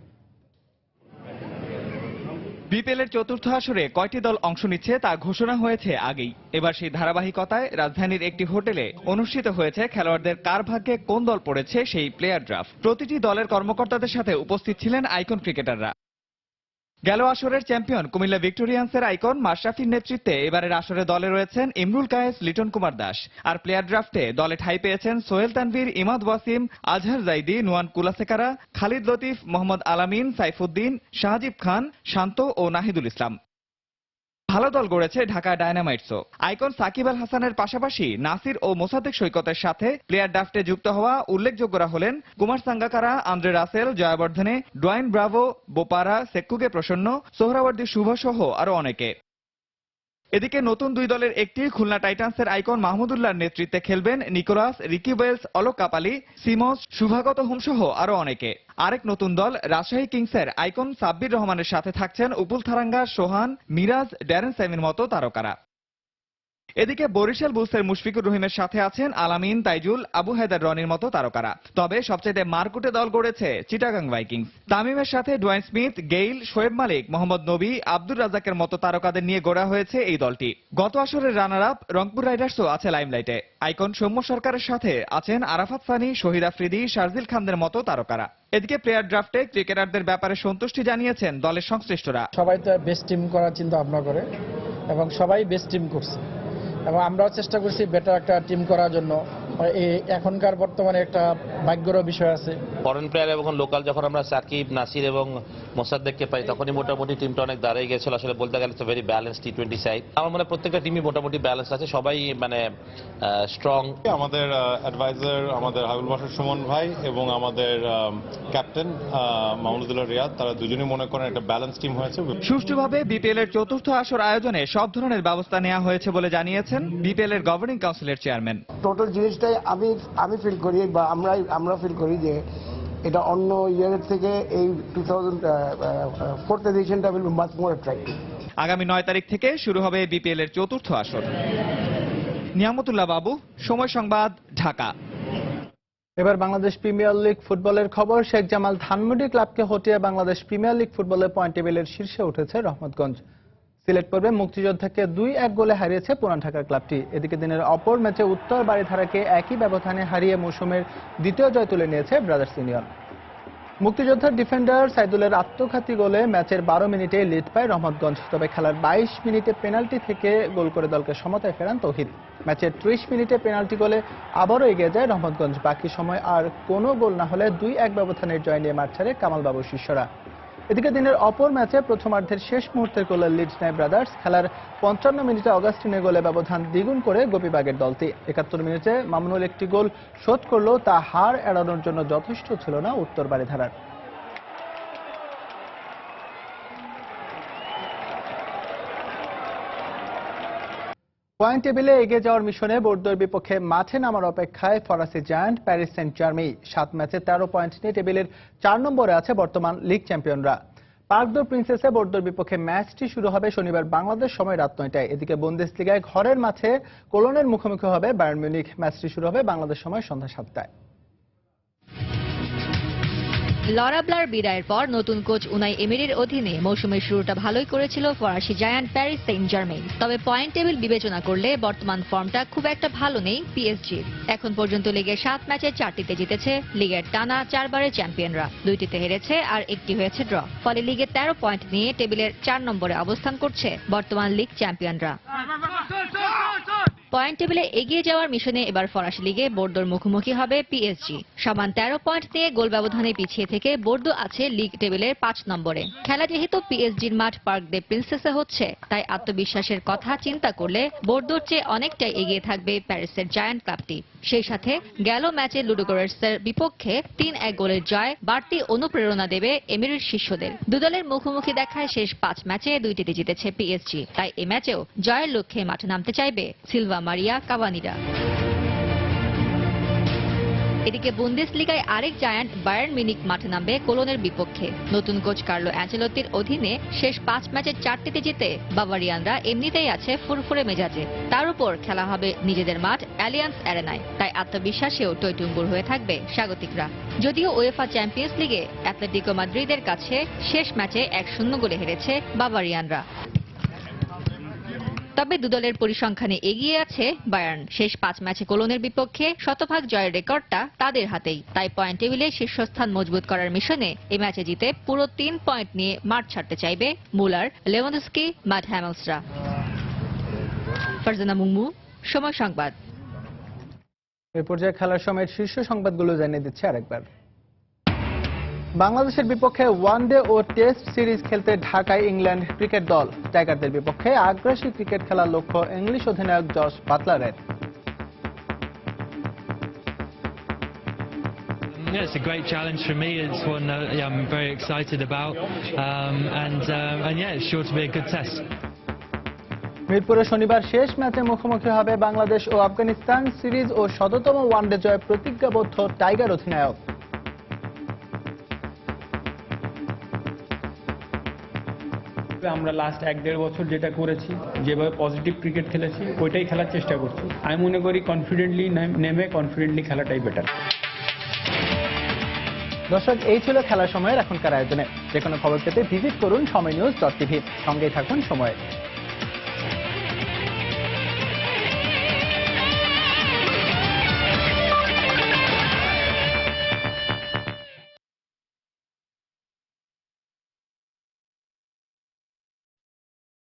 বিপিএল এর চতুর্থ আসরে কয়টি দল অংশ নিচ্ছে তা ঘোষণা হয়েছে আগেই। এবার সেই ধারাবাহিকতায় রাজধানীর একটি হোটেলে অনুষ্ঠিত হয়েছে খেলোয়াড়দের কার ভাগ্যে কোন দল পড়েছে সেই প্লেয়ার ড্রাফট। প্রতিটি দলের কর্মকর্তাদের সাথে উপস্থিত ছিলেন আইকন ক্রিকেটাররা। গেল আসরের চ্যাম্পিয়ন কুমিল্লা ভিক্টোরিয়ান্সের আইকন মাশরাফির নেতৃত্বে এবারের আসরে দলে রয়েছেন ইমরুল কায়েস, লিটন কুমার দাস। আর প্লেয়ার ড্রাফটে দলে ঠাঁই পেয়েছেন সোহেল তানভীর, ইমাদ ওয়াসিম, আজহার জাইদি, নুয়ান কুলাসেকারা, খালিদ লতিফ, মোহাম্মদ আলামিন, সাইফুদ্দিন, শাহজিব খান, শান্ত ও নাহিদুল ইসলাম। ভালো দল গড়েছে ঢাকা ডায়নামাইটসও। আইকন সাকিব আল হাসানের পাশাপাশি নাসির ও মোসাদ্দেক সৈকতের সাথে প্লেয়ার ড্রাফটে যুক্ত হওয়া উল্লেখযোগ্যরা হলেন Kumar Sangakkara, Andre Russell, Jayawardene, Dwayne Bravo, Bopara, Seekkuge Prasanna, Suhrawardy শুভ সহ আরো অনেকে। এদিকে নতুন 2 দলের একটি খুলনা টাইটান্সের আইকন মাহমুদুল্লাহর নেতৃত্বে খেলবেন Nicholas, Ricky Wells, Alok Kapali, Simmons, Shuvagata Hom সহ আরো অনেকে। আরেক নতুন দল রাজশাহী কিংসের আইকন সাব্বির রহমানের সাথে থাকছেন উপুল থারাঙ্গা, সোহান, মিরাজ, ড্যারেন স্যামির মতো তারকারা। এদিকে বরিশাল বুলসের মুশফিকুর রহিমের সাথে আছেন আলামিন, তাইজুল, আবু হায়দার রনির মতো তারকারা। তবে সবচেয়ে মারকুটে দল গড়েছে চিটাগাং ভাইকিংস। তামিমের সাথে ডোয়াইন স্মিথ, গেইল, শোয়েব মালিক, মোহাম্মদ নবী, আব্দুর রাজ্জাকের মতো তারকাদের নিয়ে গড়া হয়েছে এই দলটি। গত আসরের রানার আপ রংপুর রাইডার্সও আছে লাইমলাইটে। আইকন সৌম্য সরকারের সাথে আছেন আরাফাত সানি, শহীদ আফ্রিদি, শারজিল খানদের মতো তারকারা। এদিকে প্লেয়ার ড্রাফটে ক্রিকেটারদের ব্যাপারে সন্তুষ্টি জানিয়েছেন দলের সংশ্লিষ্টরা। সবাই তো বেস্ট টিম করার চিন্তা ভাবনা করে এবং সবাই বেস্ট টিম করছে এবং আমরাও চেষ্টা করছি বেটার একটা টিম করার জন্য। এখনকার বর্তমানে একটা ভাগ্যেরও বিষয় আছে। ফরেন প্লেয়ার এবং লোকাল যখন আমরা সাকিব, নাসির এবং মোসাদ্দেককে পাই তখনই মোটামুটি টিমটা অনেক দাঁড়িয়ে গেছিল। আসলে বলতে গেলে ভেরি ব্যালেন্স টি20 সাইড। আমার মনে হয় প্রত্যেকটা টিমই মোটামুটি ব্যালেন্স আছে, সবাই মানে স্ট্রং। আমাদের অ্যাডভাইজার আমাদের হাবিবুল বাশার সুমন ভাই এবং আমাদের ক্যাপ্টেন মাহমুদুল্লাহ রিয়াদ, তারা দুজনেই মনে করেন একটা ব্যালেন্স টিম হয়েছে। সুষ্ঠুভাবে বিপিএল এর চতুর্থ আসর আয়োজনে সব ধরনের ব্যবস্থা নেওয়া হয়েছে বলে জানিয়েছেন বিপিএল এর গভর্নিং কাউন্সিলের চেয়ারম্যান। টোটাল জিনিসটাই আমি ফিল করি বা আমরা ফিল করি যে এটা অন্য ইয়ারের থেকে এই 2004th এডিশনটা will be much more attractive. আগামী 9 তারিখ থেকে শুরু হবে বিপিএল এর চতুর্থ আসর। নিয়ামতুল্লাহ বাবু, সময় সংবাদ, ঢাকা। এবার বাংলাদেশ প্রিমিয়ার লিগ ফুটবলের খবর। শেখ জামাল ধানমন্ডি ক্লাবকে হটিয়ে বাংলাদেশ প্রিমিয়ার লিগ ফুটবলের পয়েন্ট টেবিলের শীর্ষে উঠেছে রহমতগঞ্জ। সিলেট পর্বে মুক্তিযোদ্ধাকে 2-1 গোলে হারিয়েছে পুরান ঢাকার ক্লাবটি। এদিকে দিনের অপর ম্যাচে উত্তর বারিধারাকে একই ব্যবধানে হারিয়ে মৌসুমের দ্বিতীয় জয় তুলে নিয়েছে ব্রাদার্স ইউনিয়ন। মুক্তিযোদ্ধার ডিফেন্ডার সাইদুলের আত্মঘাতী গোলে ম্যাচের 12 মিনিটে লিড পায় রহমতগঞ্জ। তবে খেলার 22 মিনিটে পেনাল্টি থেকে গোল করে দলকে সমতায় ফেরান তৌহিদ। ম্যাচের 30 মিনিটে পেনাল্টি গোলে আবারও এগিয়ে যায় রহমতগঞ্জ। বাকি সময় আর কোনো গোল না হলে 2-1 ব্যবধানের জয় নিয়ে মাঠ ছাড়ে কামাল বাবুর শিষ্যরা। এদিকে দিনের অপর ম্যাচে প্রথমার্ধের শেষ মুহূর্তের গোলে লিড নেয় ব্রাদার্স। খেলার 55 মিনিটে অগাস্টিনের গোলে ব্যবধান দ্বিগুণ করে গোপীবাগের দলটি। 71 মিনিটে মামুনুল একটি গোল শোধ করলেও তা হার এড়ানোর জন্য যথেষ্ট ছিল না উত্তর বারিধারার। পয়েন্ট টেবিলে এগিয়ে যাওয়ার মিশনে বোর্ডোর বিপক্ষে মাঠে নামার অপেক্ষায় ফরাসি জায়ান্ট প্যারিস সেন্ট জার্মেই 7 ম্যাচে 13 পয়েন্ট নিয়ে টেবিলের 4 নম্বরে আছে বর্তমান লিগ চ্যাম্পিয়নরা। পার্ক দো প্রিন্সেসে বোর্ডোর বিপক্ষে ম্যাচটি শুরু হবে শনিবার বাংলাদেশ সময় রাত 9টায়। এদিকে বুন্দেসলিগায় ঘরের মাঠে কোলনের মুখোমুখি হবে বায়ার্ন মিউনিখ। ম্যাচটি শুরু হবে বাংলাদেশ সময় সন্ধ্যা 7টায়। লরা ব্লার বিদায়ের পর নতুন কোচ উনাই এমেরির অধীনে মৌসুমের শুরুটা ভালোই করেছিল ফরাসি জায়ান্ট প্যারিস সেন্ট জার্মেইন। তবে পয়েন্ট টেবিল বিবেচনা করলে বর্তমান ফর্মটা খুব একটা ভালো নেই পিএসজির। এখন পর্যন্ত লিগের 7 ম্যাচে 4টিতে জিতেছে লিগের টানা 4 বারের চ্যাম্পিয়নরা, 2টিতে হেরেছে আর 1টি হয়েছে ড্র। ফলে লিগে 13 পয়েন্ট নিয়ে টেবিলের 4 নম্বরে অবস্থান করছে বর্তমান লিগ চ্যাম্পিয়নরা। পয়েন্ট টেবিলে এগিয়ে যাওয়ার মিশনে এবার ফরাসি লিগে বোর্ডোর মুখোমুখি হবে পিএসজি। সমান 13 পয়েন্ট নিয়ে গোল ব্যবধানে পিছিয়ে থেকে বোর্ডো আছে লিগ টেবিলের 5 নম্বরে। খেলা যেহেতু পিএসজির মাঠ পার্ক দে প্রিন্সেসে হচ্ছে, তাই আত্মবিশ্বাসের কথা চিন্তা করলে বোর্ডোর চেয়ে অনেকটাই এগিয়ে থাকবে প্যারিসের জায়ান্ট ক্লাবটি। সেই সাথে গেল ম্যাচে লুডোগোরেটসের বিপক্ষে 3-1 গোলের জয় বাড়তি অনুপ্রেরণা দেবে এমিরির শিষ্যদের। দুদলের মুখোমুখি দেখায় শেষ 5 ম্যাচে 2টিতে জিতেছে পিএসজি, তাই এ ম্যাচেও জয়ের লক্ষ্যে মাঠে নামতে চাইবে সিলভা মারিয়া কাভানিরা। এদিকে বুন্দেসলিগায় আরেক জায়ান্ট বায়ার্ন মিউনিখ মাঠে নামবে কোলনের বিপক্ষে। নতুন কোচ কার্লো অ্যাঞ্চেলোত্তির অধীনে শেষ 5 ম্যাচের 4টিতে জিতে বাভারিয়ানরা এমনিতেই আছে ফুরফুরে মেজাজে। তার উপর খেলা হবে নিজেদের মাঠ অ্যালিয়ান্স অ্যারেনায়, তাই আত্মবিশ্বাসেও টইটুম্বুর হয়ে থাকবে স্বাগতিকরা। যদিও উয়েফা চ্যাম্পিয়ন্স লিগে অ্যাটলেটিকো মাদ্রিদের কাছে শেষ ম্যাচে 1-0 গোলে হেরেছে বাভারিয়ানরা। তবে দুদলের পরিসংখ্যানে এগিয়ে আছে বায়ার্ন। শেষ 5 ম্যাচে কোলনের বিপক্ষে শতভাগ জয়ের রেকর্ডটা তাদের হাতেই। তাই পয়েন্ট টেবিলে শীর্ষস্থান মজবুত করার মিশনে এই ম্যাচে জিতে পুরো 3 পয়েন্ট নিয়ে মাঠ ছাড়তে চাইবে মুলার, লেভানডস্কি, ম্যাট হ্যামেলসরা। ফারজানা মুমু, সময় সংবাদ। এই পর্যায়ে খেলার সময়ের শীর্ষ সংবাদগুলো জানিয়ে দিচ্ছে আরেকবার। বাংলাদেশের বিপক্ষে ওয়ানডে ও টেস্ট সিরিজ খেলতে ঢাকায় ইংল্যান্ড ক্রিকেট দল। টাইগারদের বিপক্ষে আগ্রাসী ক্রিকেট খেলার লক্ষ্য ইংলিশ অধিনায়ক Jos বাটলারের। Yeah, it's a great challenge for me. It's one I'm very excited about, and yeah, it's sure to be a good test. মিরপুরে শনিবার শেষ ম্যাচে মুখোমুখি হবে বাংলাদেশ ও আফগানিস্তান। সিরিজ ও শততম ওয়ানডে জয় প্রতিজ্ঞাবদ্ধ টাইগার অধিনায়ক। আমরা লাস্ট 1-1.5 বছর যেটা করেছি, যেভাবে পজিটিভ ক্রিকেট খেলেছি, ওইটাই খেলার চেষ্টা করছি। আমি মনে করি কনফিডেন্টলি নেমে কনফিডেন্টলি খেলাটাই বেটার। দর্শক, এই ছিল খেলার সময়ের এখনকার আয়োজনে। যে কোনো খবর পেতে ভিজিট করুন সময়নিউজ.tv। সঙ্গেই থাকুন সময়।